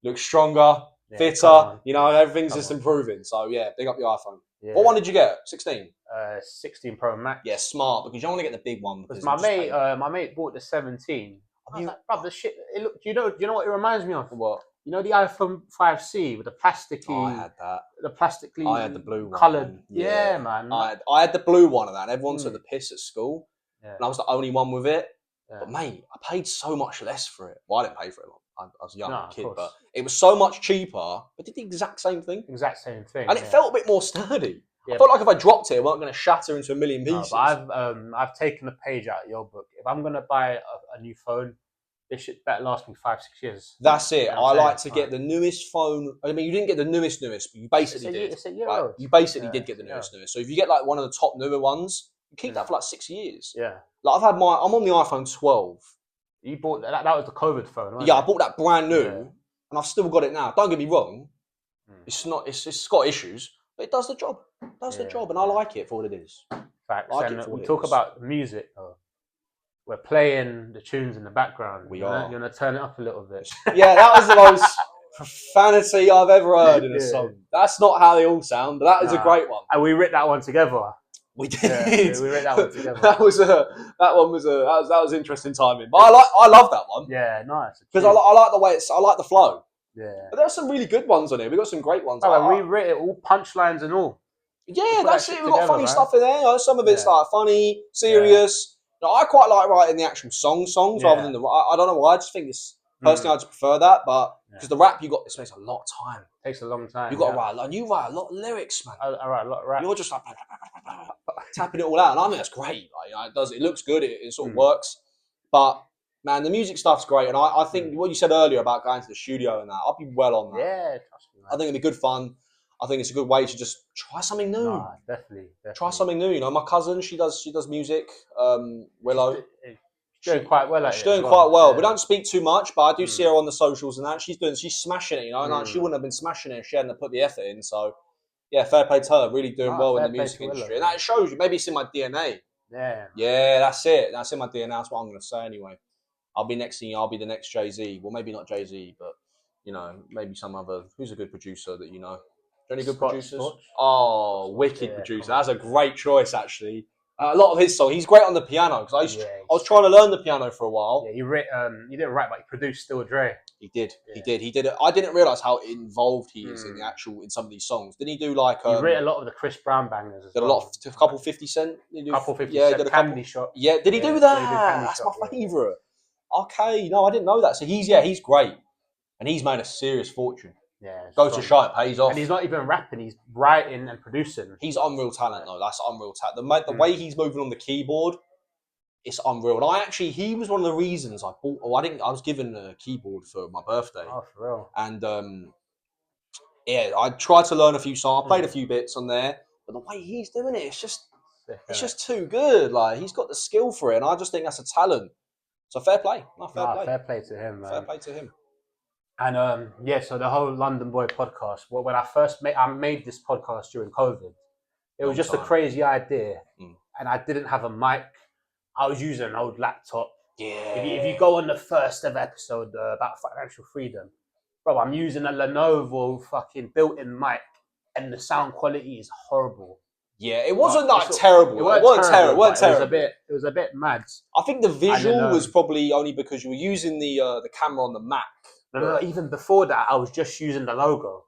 look stronger, fitter. You know, everything's just improving. So yeah, big up your iPhone. Yeah. What one did you get? 16. 16 Pro Max. Yeah, smart, because you don't want to get the big one. Because my mate bought the 17. I was like, bruv, the shit. Do you know what it reminds me of? What? You know the iPhone 5C with the plasticky. Oh, I had that. The plastically. I had the blue one. Coloured. Yeah, man. I had the blue one of that. And everyone took the piss at school, and I was the only one with it. Yeah. But mate, I paid so much less for it. Well, I didn't pay for it. I was a young kid, but it was so much cheaper. But did the exact same thing. And it felt a bit more sturdy. Yeah, I felt like if I dropped it, it wasn't going to shatter into a million pieces. No, but I've taken a page out of your book. If I'm going to buy a new phone, this shit better last me 5-6 years. That's it. I like to get the newest phone. I mean, you didn't get the newest, but you basically did. It's a year old. You basically did get the newest. So if you get like one of the top newer ones, you keep that for like 6 years. Yeah. Like I'm on the iPhone 12. You bought that? That was the COVID phone, wasn't it? I bought that brand new, and I've still got it now. Don't get me wrong. It's got issues, but it does the job. And I like it for what it is. Facts. And we talk about music. We're playing the tunes in the background. You're going to turn it up a little bit. Yeah, that was the most profanity I've ever heard in a song. That's not how they all sound, but that is a great one. And we writ that one together. We did. Yeah, we writ that one together. that was interesting timing. But I love that one. Yeah, nice. Because I like the way I like the flow. Yeah. But there are some really good ones on here. We got some great ones. We writ it all punchlines and all. Yeah, that's it. We've got funny stuff in there. Some of it's like funny, serious. No, I quite like writing the actual songs rather than the. I don't know why. I just think this personally, I just prefer that. But because the rap this takes a lot of time. Takes a long time. You got to write. Like, you write a lot of lyrics, man. I write a lot of rap. You're just like tapping it all out, and I think that's great. Like, it does. It looks good. It sort of works. But man, the music stuff's great, and I think what you said earlier about going to the studio and that, I'll be well on that. Yeah, trust me. Man. I think it'd be good fun. I think it's a good way to just try something new. Nah, definitely. Try something new. You know, my cousin, she does music. Willow. She's doing quite well. She's doing quite well. Yeah. We don't speak too much, but I do see her on the socials and that. She's smashing it. You know, and she wouldn't have been smashing it if she hadn't put the effort in. So, yeah, fair play to her. Really doing well in the music industry, and that shows you. Maybe it's in my DNA. Yeah. Yeah, that's it. That's in my DNA. That's what I'm going to say anyway. I'll be the next Jay-Z. Well, maybe not Jay-Z, but you know, maybe some other. Who's a good producer that you know? Any good producers? Oh, wicked producer. That's a great choice, actually. A lot of his songs. He's great on the piano because I was trying to learn the piano for a while. Yeah, you didn't write, but he produced Still Dre. He did. He did it. I didn't realize how involved he is in some of these songs. Didn't he do like? He wrote a lot of the Chris Brown bangers. Did a couple 50 Cent. Did a Candy Shop. Yeah, did he do that? That's my favourite. Okay, no, I didn't know that. So he's great. And he's made a serious fortune. Yeah, Go to show it pays off. And he's not even rapping; he's writing and producing. He's unreal talent, though. That's unreal talent. The way he's moving on the keyboard, it's unreal. And he was one of the reasons I bought. Oh, I was given a keyboard for my birthday. Oh, for real. And yeah, I tried to learn a few songs. I played a few bits on there, but the way he's doing it, it's just too good. Like, he's got the skill for it, and I just think that's a talent. So fair play. Fair play to him, man. Fair play to him. And yeah, so the whole London Boy podcast. Well, when I made this podcast during COVID. It was just a crazy idea, and I didn't have a mic. I was using an old laptop. Yeah. If you go on the first ever episode about financial freedom, bro, I'm using a Lenovo fucking built-in mic, and the sound quality is horrible. Yeah, it wasn't terrible. It wasn't terrible. It was a bit mad. I think the visual was probably only because you were using the camera on the Mac. No, even before that, I was just using the logo,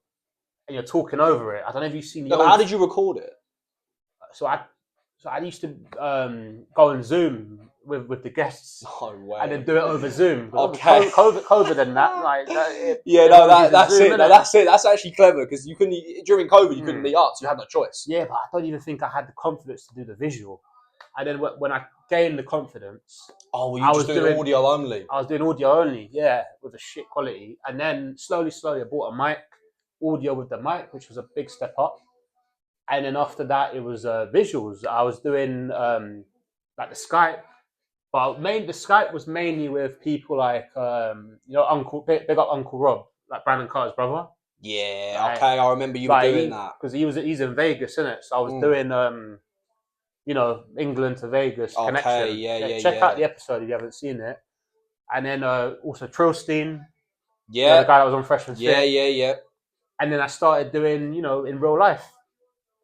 and you're talking over it. I don't know if you've seen. But how did you record it? So I used to go on Zoom with the guests, no way, and then do it over Zoom. Okay, COVID and that, like that's it. No, that's it. That's actually clever because you couldn't during COVID you couldn't meet up, so you had no choice. Yeah, but I don't even think I had the confidence to do the visual. And then when I gained the confidence, I was doing audio only. I was doing audio only, yeah, with a shit quality. And then slowly I bought a mic, audio with the mic, which was a big step up. And then after that, it was visuals. I was doing like the Skype, but the Skype was mainly with people like big up Uncle Rob, like Brandon Carter's brother. Yeah, okay, I remember you were doing that because he's in Vegas, isn't it? So I was doing England to Vegas connection. Yeah. Check out the episode if you haven't seen it. And then also Trillstein, the guy that was on Fresh and Fit. Yeah. And then I started doing in real life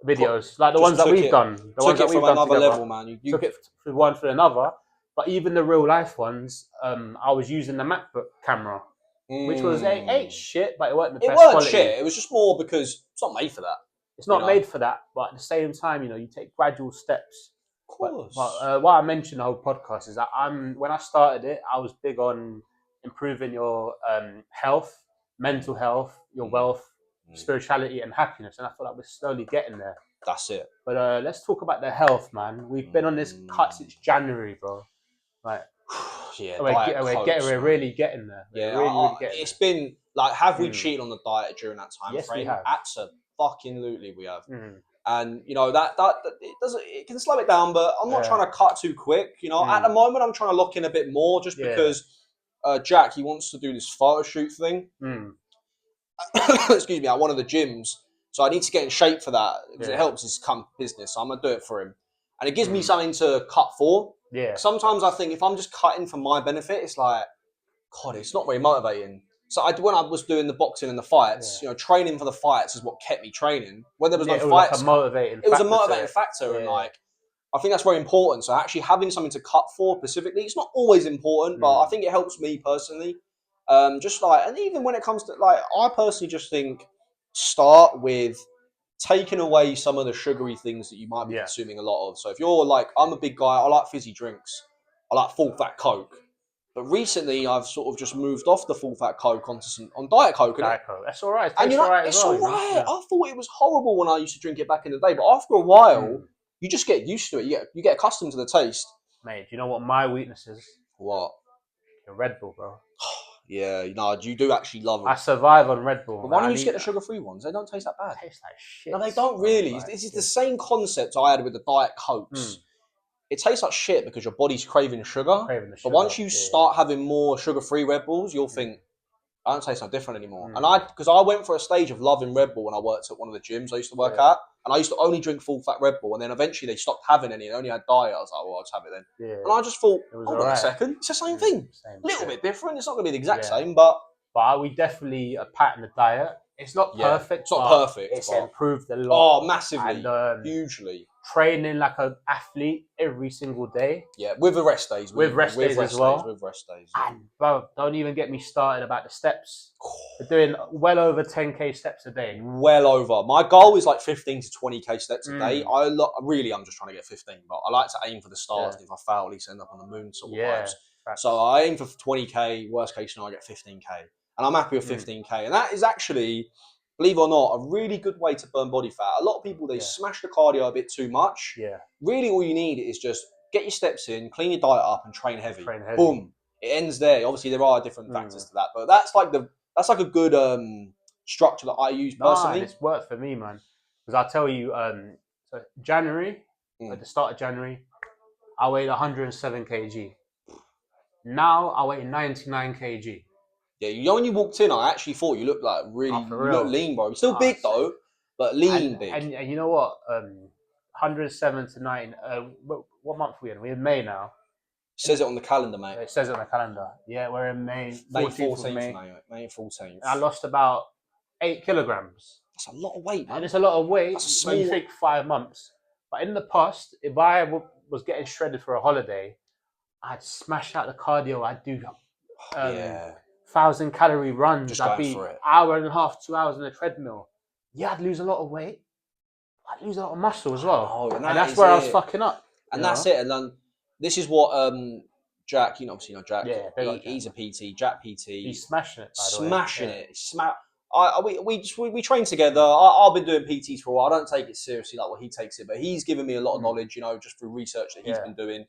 videos, like the ones that we've done. The ones that we've done another together. level, man. You took it from one for another. But even the real life ones, I was using the MacBook camera, which was ain't shit, but it wasn't the best quality. Shit. It was just more because it's not made for that. It's not made for that, but at the same time, you take gradual steps. Of course. But why I mentioned the whole podcast is that when I started it, I was big on improving your health, mental health, your wealth, spirituality, and happiness. And I feel like we're slowly getting there. That's it. But let's talk about the health, man. We've been on this cut since January, bro. Like, yeah, we're really getting there. It's been like, have we cheated on the diet during that time frame? We have. Absolutely, we have. And it can slow it down, but I'm not trying to cut too quick. At the moment, I'm trying to lock in a bit more, just because Jack, he wants to do this photo shoot thing. Excuse me, at one of the gyms. So I need to get in shape for that because it helps his business. So I'm gonna do it for him, and it gives me something to cut for. Yeah. Sometimes I think if I'm just cutting for my benefit, it's like, God, it's not very motivating. So when I was doing the boxing and the fights, training for the fights is what kept me training. When there was no fights, it was a motivating factor, and I think that's very important. So actually having something to cut for specifically, it's not always important, but I think it helps me personally. And even when it comes to I personally just think start with taking away some of the sugary things that you might be consuming a lot of. So if you're like, I'm a big guy, I like fizzy drinks, I like full fat Coke. But recently, I've sort of just moved off the full fat Coke on Diet Coke. Diet Coke, that's all right. And it's all right. Yeah. I thought it was horrible when I used to drink it back in the day, but after a while, you just get used to it. You get accustomed to the taste. Mate, do you know what my weakness is? What? Red Bull, bro. Yeah, you do actually love them. I survive on Red Bull. But why don't you just get the sugar-free ones? They don't taste that bad. They taste like shit. No, they don't really. This is the same concept I had with the Diet Cokes. It tastes like shit because your body's craving sugar. But once you start having more sugar-free Red Bulls, you'll think, I don't taste no different anymore. And because I went for a stage of loving Red Bull when I worked at one of the gyms I used to work at, and I used to only drink full-fat Red Bull, and then eventually they stopped having any, and only had diet. I was like, well, I'll just have it then. Yeah. And I just thought, hold on a second, it's the same thing. A little bit different. It's not going to be the exact same, but we definitely pattern the diet. It's not perfect. It's not perfect. It's improved a lot. Oh, massively. And, hugely. Training like an athlete every single day. Yeah, with the rest days. With rest days as well. With rest days. And, bro, don't even get me started about the steps. We're doing well over 10K steps a day. Well over. My goal is like 15 to 20K steps a day. I'm just trying to get 15, but I like to aim for the stars. And if I fail, at least end up on the moon sort of vibes. So I aim for 20K, worst case scenario, I get 15K. and I'm happy with 15k. And that is actually, believe it or not, a really good way to burn body fat. A lot of people, they smash the cardio a bit too much. Yeah. Really, all you need is just get your steps in, clean your diet up, and train heavy. Train heavy. Boom. It ends there. Obviously, there are different factors to that, but that's like a good structure that I use personally. It's worked for me, man. Because I'll tell you, so January, at the start of January, I weighed 107 kg. Now I weigh 99 kg. Yeah, you know, when you walked in, I actually thought you looked like really look lean, bro. You're still big though, but lean big. And you know what? 107 to 9. What month are we in? We're in May now. It says it on the calendar, mate. It says it on the calendar. Yeah, we're in May. May 14th, May 14th. I lost about 8 kilograms. That's a lot of weight, man. And it's a lot of weight. That's a small... But you think 5 months. But in the past, if I was getting shredded for a holiday, I'd smash out the cardio. I'd do 1,000-calorie runs. I'd be hour and a half, 2 hours on the treadmill. Yeah, I'd lose a lot of weight. I'd lose a lot of muscle as well. Oh, and that's where I was fucking up. And that's it. And then this is what Jack, obviously you know Jack. Yeah, he's a PT. Jack PT. He's smashing it. Smashing it. We train together. I've been doing PTs for a while. I don't take it seriously like what he takes it, but he's given me a lot of knowledge, you know, just through research that he's been doing.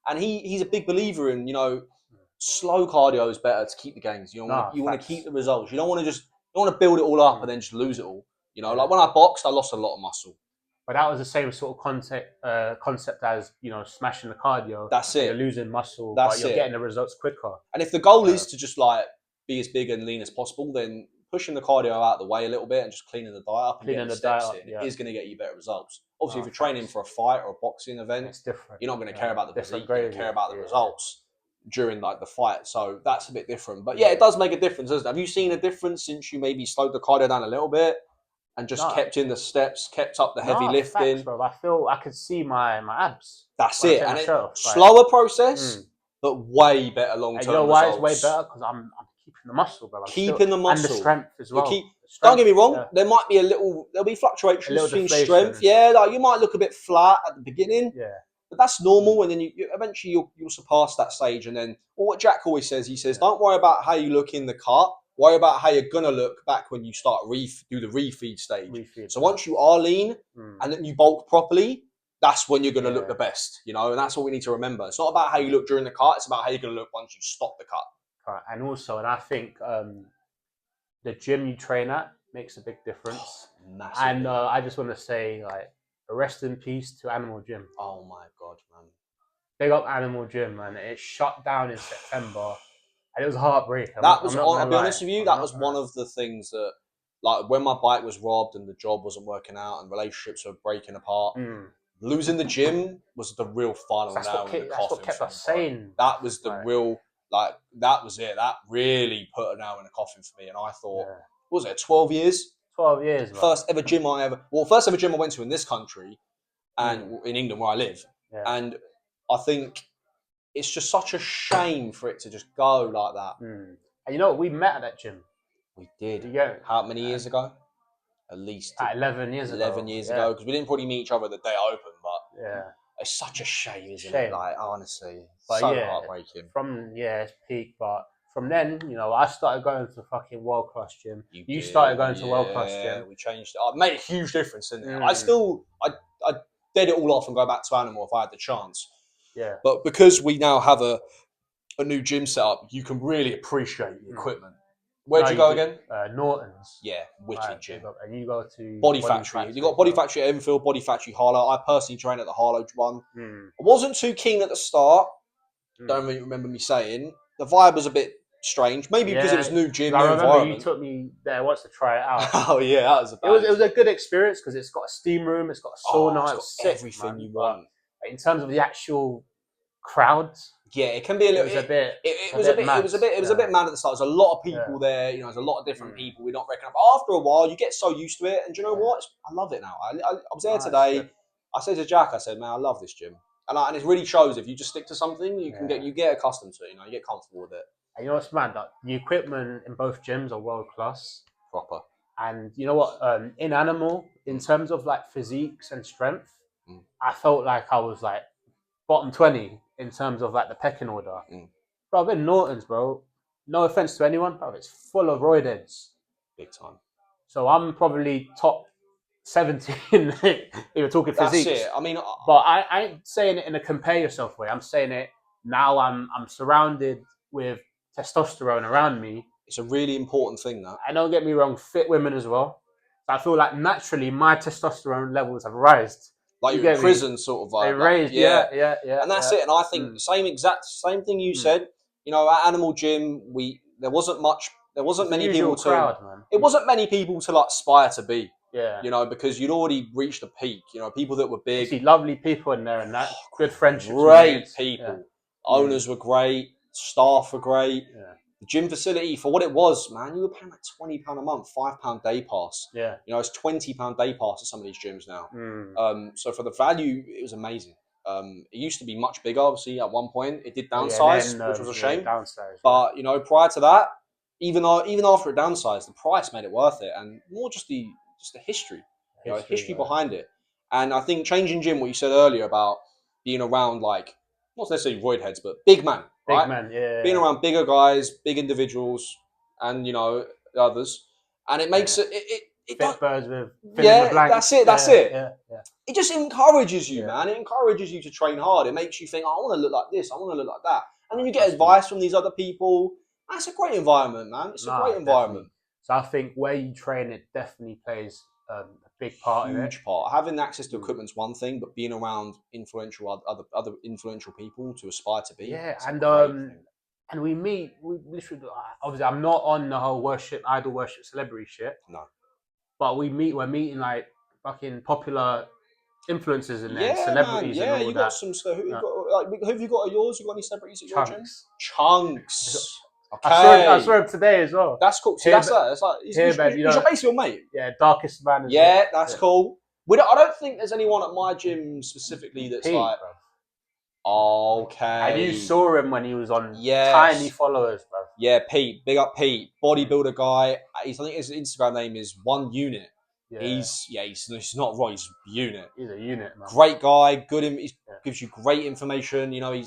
And he's a big believer in, you know, slow cardio is better to keep the gains. You want to keep the results. You don't want to build it all up and then just lose it all. You know, like when I boxed, I lost a lot of muscle. But that was the same sort of concept as, you know, smashing the cardio. That's it. You're losing muscle, but you're getting the results quicker. And if the goal is to just like be as big and lean as possible, then pushing the cardio out of the way a little bit and just cleaning the diet up and getting the steps in is going to get you better results. Obviously, if you're training for a fight or a boxing event, it's different. You're not going to care about the physique, you're going to care about the results during like the fight. So that's a bit different. But yeah, it does make a difference, doesn't it? Have you seen a difference since you maybe slowed the cardio down a little bit and just kept in the steps, kept up the heavy lifting? Facts, bro. I feel I could see my abs. That's it. And slower process, but way better long term. You know why it's way better? Because I'm keeping the muscle, bro. Keeping the muscle. And the strength as well. Don't get me wrong, therell be fluctuations between strength. Yeah, like you might look a bit flat at the beginning. Yeah. But that's normal, and then eventually you'll surpass that stage. And then what Jack always says, he says, don't worry about how you look in the cut. Worry about how you're gonna look back when you start do the refeed stage. So once you are lean and then you bulk properly, that's when you're gonna look the best, you know. And that's what we need to remember. It's not about how you look during the cut; it's about how you're gonna look once you stop the cut. Right. And also, and I think the gym you train at makes a big difference. Massively. And I just want to say, like, rest in peace to Animal Gym. Oh my God, man! Big up Animal Gym, man. It shut down in September, and it was heartbreaking. I'll be honest with you, that was one of the things that, like, when my bike was robbed and the job wasn't working out and relationships were breaking apart, losing the gym was the real final nail in the coffin. That's what kept us sane. That was the real, like, that was it. That really put a nail in the coffin for me. And I thought, what was it, 12 years? 12 years, man. First ever gym I went to in this country and in England where I live. Yeah. And I think it's just such a shame for it to just go like that. And you know what? We met at that gym. We did. Yeah. How many years ago? At least 11 years ago. 11 years ago, because we didn't probably meet each other the day I opened, but it's such a shame, isn't it? Like, honestly, but so heartbreaking. It's peak, but from then, you know, I started going to fucking World Class Gym. You started going to World Class Gym. Yeah, we changed it. It made a huge difference, didn't it? I dead it all off and go back to Animal if I had the chance. Yeah. But because we now have a new gym set up, you can really appreciate the equipment. Where'd you go again? Norton's. Yeah, wicked gym. And you go to Body Factory. You got Body Factory at Enfield, Body Factory Harlow. I personally trained at the Harlow one. I wasn't too keen at the start. Don't really remember me saying. The vibe was a bit strange. Maybe because it was new gym, new environment. I remember you took me there once to try it out. Oh yeah, that was it was a good experience because it's got a steam room, it's got a sauna, it's got everything you want. In terms of the actual crowd, it can be a little. It was a bit mad at the start. There's a lot of people there. You know, there's a lot of different people. We're not reckoning. But after a while, you get so used to it, and do you know what? I love it now. I was there today. I said to Jack, I said, man, I love this gym, and it really shows. If you just stick to something, you can get accustomed to it. You know, you get comfortable with it. And you know what's mad? Like, the equipment in both gyms are world class. Proper. And you know what? In Animal, in terms of like physiques and strength, I felt like I was like bottom 20 in terms of like the pecking order. Bro, I've been Norton's, bro. no offense to anyone, but it's full of roid heads. Big time. So I'm probably top 17 if you're talking That's physiques. it. I mean, But I ain't saying it in a compare yourself way. I'm saying it now. I'm surrounded with testosterone around me. it's a really important thing, that. And don't get me wrong, fit women as well. I feel like naturally my testosterone levels have risen. Like You you're in get me? prison sort of vibe. They like, raised, yeah. And that's it. And I think same thing you said. You know, at Animal Gym, there wasn't many people crowd, to. man. It wasn't many people to like aspire to be. Yeah. You know, because you'd already reached a peak. You know, people that were You big, see lovely people in there and that. Good friendships. great people. Yeah. Owners were great. Staff were great. Yeah. The gym facility, for what it was, man, you were paying like £20 a month, £5 day pass. Yeah. You know, it's £20 day pass at some of these gyms now. Mm. So for the value, it was amazing. It used to be much bigger, obviously, at one point. It did downsize, which was a shame. But, you know, prior to that, even after it downsized, the price made it worth it. And more just the history, history behind it. And I think changing gym, what you said earlier about being around, like, not necessarily roid heads, but big man, right? Big man, yeah. Being around bigger guys, big individuals, and, you know, the others. And it makes it Fit birds with that's it. Yeah. It just encourages you, man. It encourages you to train hard. It makes you think, I want to look like this. I want to look like that. And then you get advice from these other people. That's a great environment, man. It's a great environment. Definitely. So I think where you train, it definitely plays a big part in it. Huge part. Having access to equippment's one thing, but being around other influential people to aspire to be. Yeah, and we literally, obviously I'm not on the whole idol worship, celebrity shit. No. But we're meeting like fucking popular influencers in there, celebrities man. and all you that. got some stuff. Who have you got at yours? You got any celebrities at your gym? Chunks. Okay. I saw him today as well. That's cool. See, that's like he's your basically your mate. Yeah, Darkest Man. That's cool. I don't think there's anyone at my gym specifically that's Pete, like. Bro. Okay. And you saw him when he was on tiny followers, bro. Yeah, Pete. Big up Pete. Bodybuilder guy. I think his Instagram name is 1 Unit. Yeah. He's not Roy, he's Unit. He's a unit, man. Great guy, he gives you great information. You know,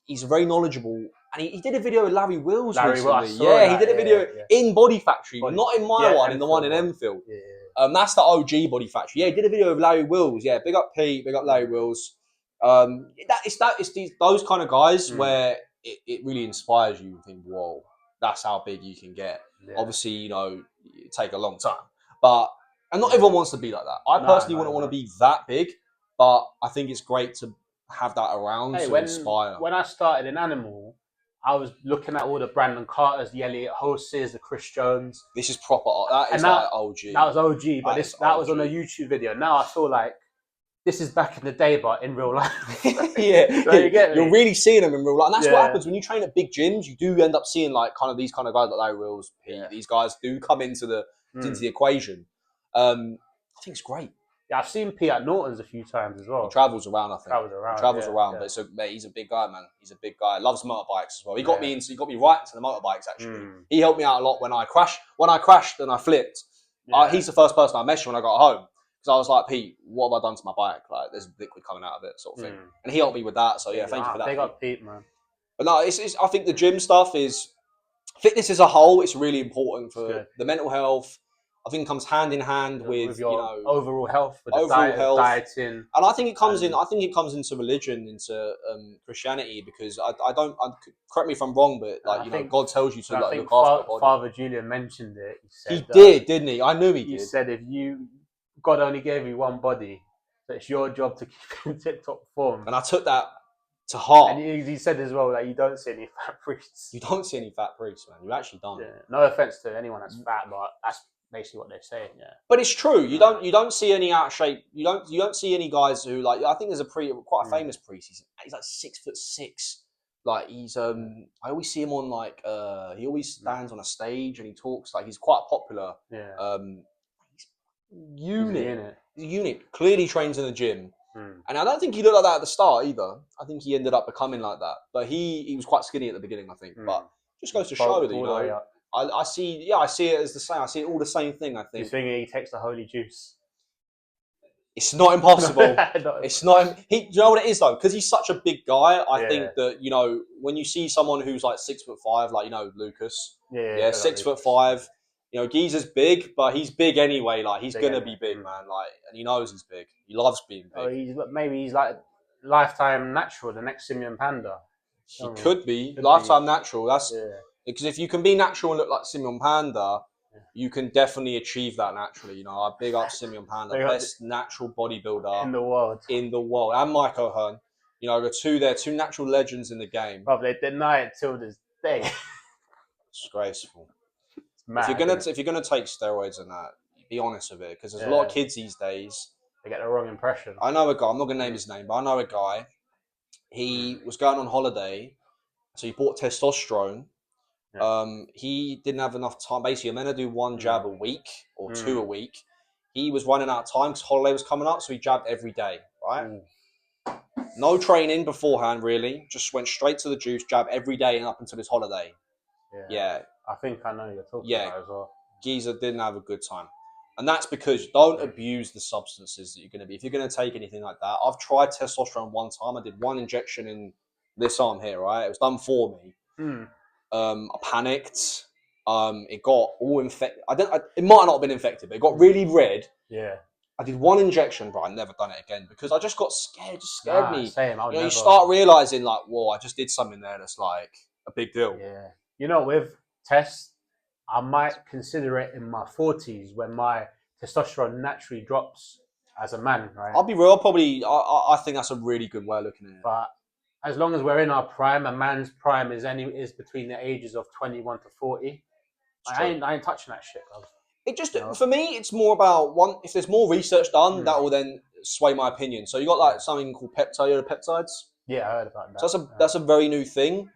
he's very knowledgeable. And he did a video with Larry Wills recently. He did a video in Body Factory, not in my one, in the one in Enfield. Yeah. That's the OG Body Factory. Yeah, he did a video with Larry Wills. Yeah, big up Pete, big up Larry Wills. It's those kind of guys where it really inspires you and think, whoa, that's how big you can get. Yeah. Obviously, you know, it take a long time. And not everyone wants to be like that. I personally wouldn't want to be that big, but I think it's great to have that around to inspire. When I started in Animal, I was looking at all the Brandon Carters, the Elliot Hoses, the Chris Jones. This is proper. That is like OG. That was OG, but that was on a YouTube video. Now I feel like this is back in the day, but in real life. You're really seeing them in real life. And that's what happens when you train at big gyms. You do end up seeing like kind of these kind of guys like Larry Wills, Pete. Yeah. These guys do come into the equation. I think it's great. Yeah, I've seen Pete at Norton's a few times as well. He travels around, I think. Travels around. But he's a big guy, man. He's a big guy. Loves motorbikes as well. He got me right into the motorbikes actually. He helped me out a lot when I crashed. When I crashed and I flipped, he's the first person I messaged when I got home. Because I was like, Pete, what have I done to my bike? Like, there's liquid coming out of it, sort of thing. And he helped me with that. So thank you for that. They got Pete, man. But no, I think the gym stuff is fitness as a whole. It's really important for the mental health. I think it comes hand in hand with your overall health, dieting, and I think it comes in. I think it comes into religion, into Christianity, because I don't. Correct me if I'm wrong, but God tells you to look after your body. Father Julian mentioned it. He did, didn't he? I knew he did. He said, God only gave you one body, so it's your job to keep it in tip-top form. And I took that to heart. And he said as well that you don't see any fat priests. You don't see any fat priests, man. You actually don't. Yeah. No offense to anyone that's fat, but that's basically what they're saying. Yeah. But it's true. You don't see any out of shape. You don't see any guys who like. I think there's quite a famous priest. He's like 6'6". Like he's I always see him on like he always stands on a stage and he talks like he's quite popular. Yeah. Unit clearly trains in the gym, and I don't think he looked like that at the start either. I think he ended up becoming like that, but he was quite skinny at the beginning, I think. But just goes to show that I see it as the same. I see it all the same thing. I think. You think he takes the holy juice? It's not impossible. No. It's not. Do you know what it is though? Because he's such a big guy. I Yeah. think that when you see someone who's like 6'5", like Lucas, Yeah, 6'5". Geezer's big, but he's big anyway. Like he's Big gonna anyway. be big, man. Like, and he knows he's big. He loves being Oh, big. maybe he's like lifetime natural, the next Simeon Panda. He could be Could lifetime natural. That's Yeah. because if you can be natural and look like Simeon Panda, Yeah. you can definitely achieve that naturally. I big up Simeon Panda, Big up best natural bodybuilder In the world. in the world, and Mike O'Hearn. They're two natural legends in the game. Bro, they deny it till this day. Disgraceful. It's mad, if you're gonna take steroids and that, be honest with it, because there's a lot of kids these days. They get the wrong impression. I know a guy. I'm not gonna name his name, but I know a guy. He was going on holiday, so he bought testosterone. Yeah. He didn't have enough time. Basically, you're meant to do one jab a week or two a week. He was running out of time because holiday was coming up, so he jabbed every day, right? No training beforehand, really. Just went straight to the juice, jab every day and up until his holiday. Yeah. I think I know you're talking about as well. Geezer didn't have a good time. And that's because don't abuse the substances that you're going to be. If you're going to take anything like that, I've tried testosterone one time. I did one injection in this arm here, right? It was done for me. I panicked. It got all infected. It might not have been infected, but it got really red. Yeah. I did one injection, but I never done it again because I just got scared. It just scared me. Same. You start realizing like, whoa, I just did something there that's like a big deal. Yeah. With tests, I might consider it in my 40s when my testosterone naturally drops as a man, right? I'll be real. I think that's a really good way of looking at it. But as long as we're in our prime, a man's prime is between the ages of 21 to 40. I ain't touching that shit, bro. It just for me, it's more about if there's more research done, that will then sway my opinion. So you got like something called peptides. Yeah, I heard about that. So that's a very new thing,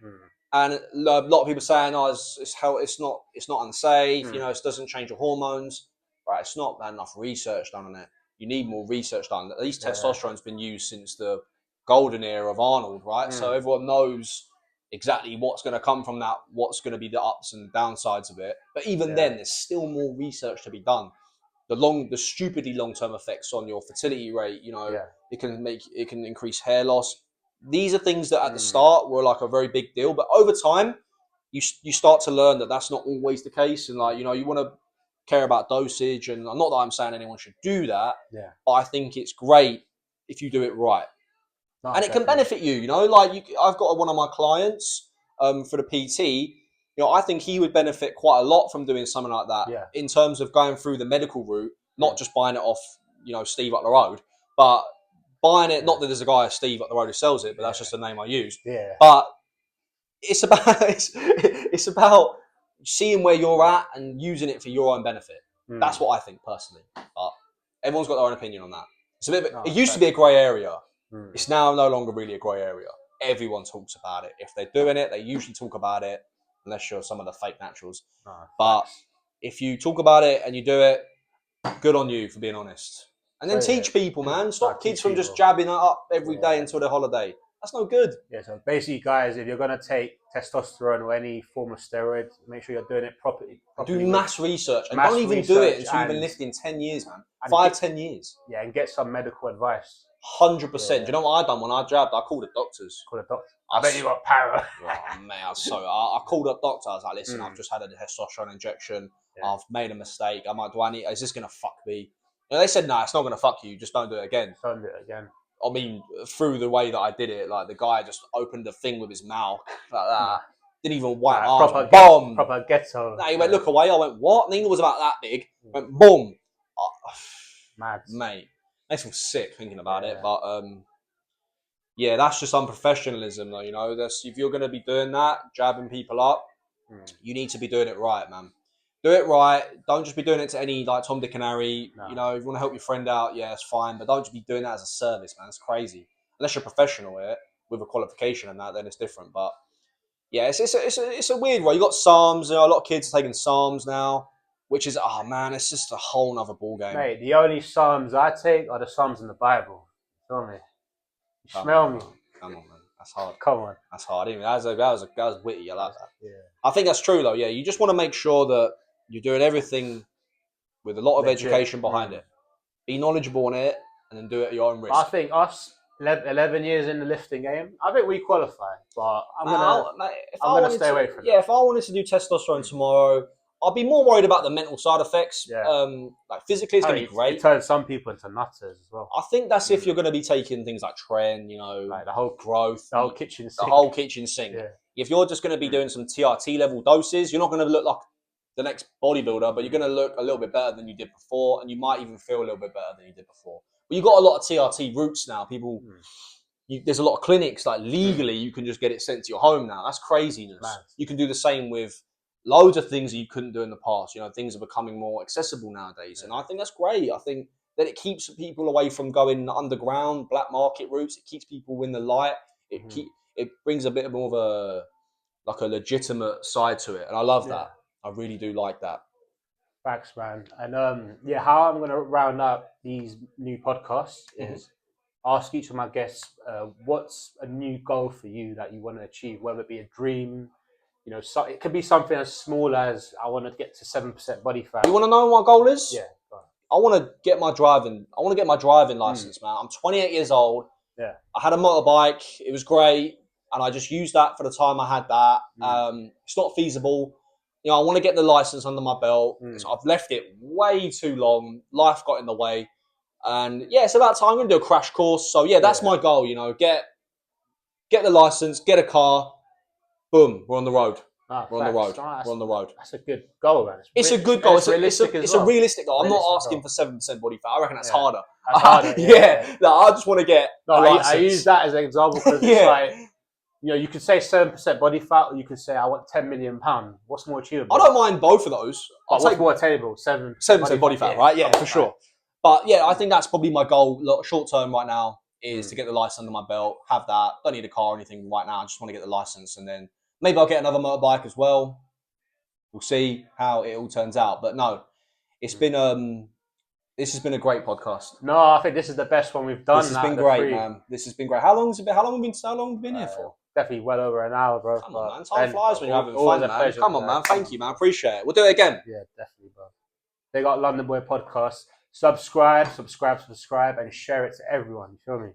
and a lot of people saying, "Oh, it's not unsafe. It doesn't change your hormones." Right? It's not enough research done on it. You need more research done. At least testosterone's been used since the golden era of Arnold, right? So everyone knows exactly what's going to come from that, what's going to be the ups and downsides of it. But even then, there's still more research to be done. The stupidly long-term effects on your fertility rate, it can increase hair loss. These are things that at the start were like a very big deal, but over time, you start to learn that that's not always the case, and you want to care about dosage. And not that I'm saying anyone should do that, but I think it's great if you do it right. No, and it can benefit you, I've got one of my clients for the PT. I think he would benefit quite a lot from doing something like that in terms of going through the medical route, not just buying it off, Steve up the road, but buying it. Not that there's a guy, Steve up the road, who sells it, but that's just the name I use. Yeah. But it's about it's about seeing where you're at and using it for your own benefit. That's what I think personally. But everyone's got their own opinion on that. It's a bit. It used to be a grey area. It's now no longer really a grey area. Everyone talks about it. If they're doing it, they usually talk about it, unless you're some of the fake naturals. But if you talk about it and you do it, good on you for being honest. And then teach people, man. Stop kids from just jabbing it up every day until their holiday. That's no good. Yeah, so basically, guys, if you're going to take testosterone or any form of steroid, make sure you're doing it properly. Do mass research. And don't even do it until you've been lifting 10 years, man. 10 years. Yeah, and get some medical advice. 100%. Do you know what I done when I jabbed? I called the doctors. Call a doctor. I bet you got para. Oh, man, I called up doctor. I was like, listen, I've just had a testosterone injection. I've made a mistake. Is this going to fuck me? And they said, no, it's not going to fuck you. Just don't do it again. Don't do it again. I mean, through the way that I did it, like the guy just opened the thing with his mouth like that. Didn't even wipe arms. Proper ghetto. No, he went, look away. I went, what? Nina was about that big. Went, boom. Mad. Mate. Makes me sick thinking about it. But, that's just unprofessionalism, though, if you're going to be doing that, jabbing people up, you need to be doing it right, man. Do it right. Don't just be doing it to any Tom, Dick and Harry. No. If you want to help your friend out, it's fine. But don't just be doing that as a service, man. It's crazy. Unless you're professional with a qualification and that, then it's different. But it's a weird way. You got Psalms. A lot of kids are taking Psalms now, which is it's just a whole nother ball game. Mate, the only Psalms I take are the Psalms in the Bible. Feel me? Smell me. Come on, man. That's hard. Come on. That's hard. That was witty. I like that. Yeah. I think that's true though. Yeah, you just want to make sure that you're doing everything with a lot of education behind it. Be knowledgeable on it, and then do it at your own risk. I think us 11 years in the lifting game, I think we qualify, but I'm gonna stay away from it. Yeah, if I wanted to do testosterone tomorrow, I'd be more worried about the mental side effects. Yeah. Like physically, it's going to be great. It turns some people into nutters as well. I think that's if you're going to be taking things like tren, like the whole growth, the whole kitchen sink. The whole kitchen sink. Yeah. If you're just going to be doing some TRT level doses, you're not going to look like the next bodybuilder, but you're going to look a little bit better than you did before, and you might even feel a little bit better than you did before. But you've got a lot of TRT routes now. People, there's a lot of clinics, like legally, you can just get it sent to your home now. That's craziness. Man. You can do the same with loads of things that you couldn't do in the past. You know, things are becoming more accessible nowadays, and I think that's great. I think that it keeps people away from going underground, black market routes. It keeps people in the light. It brings a bit more of a legitimate side to it, and I love that. I really do like that. Facts, man. And how I'm going to round up these new podcasts is ask each of my guests what's a new goal for you that you want to achieve, whether it be a dream. You know, so it could be something as small as I want to get to 7% body fat. You want to know what my goal is? Yeah. I want to get my driving license, man. I'm 28 years old. Yeah. I had a motorbike. It was great, and I just used that for the time I had that. It's not feasible. You know, I want to get the license under my belt. So I've left it way too long. Life got in the way, and it's about time. I'm going to do a crash course. So that's my goal. You know, get the license, get a car. Boom, we're on the road. We're on the road. That's a good goal, man. It's a good goal. It's a realistic goal. I'm not asking for 7% body fat. I reckon that's harder. That's harder. I just want to get a license. I use that as an example because it's like, you know, you could say 7% body fat, or you could say I want 10 million pounds. What's more achievable? I don't mind both of those. What's more attainable? 7% body fat, right? Yeah, for sure. But I think that's probably my goal. Short term right now is to get the license under my belt. Have that. Don't need a car or anything right now. I just want to get the license, and then maybe I'll get another motorbike as well. We'll see how it all turns out. But no, it's been this has been a great podcast. No, I think this is the best one we've done. This has been great, man. This has been great. How long have we been here for? Definitely well over an hour, bro. Come on, man. Time flies when you're having fun, man. Pleasure, come on, man. Thank you, man. Appreciate it. We'll do it again. Yeah, definitely, bro. They got London Boy Podcast. Subscribe, and share it to everyone. You feel me?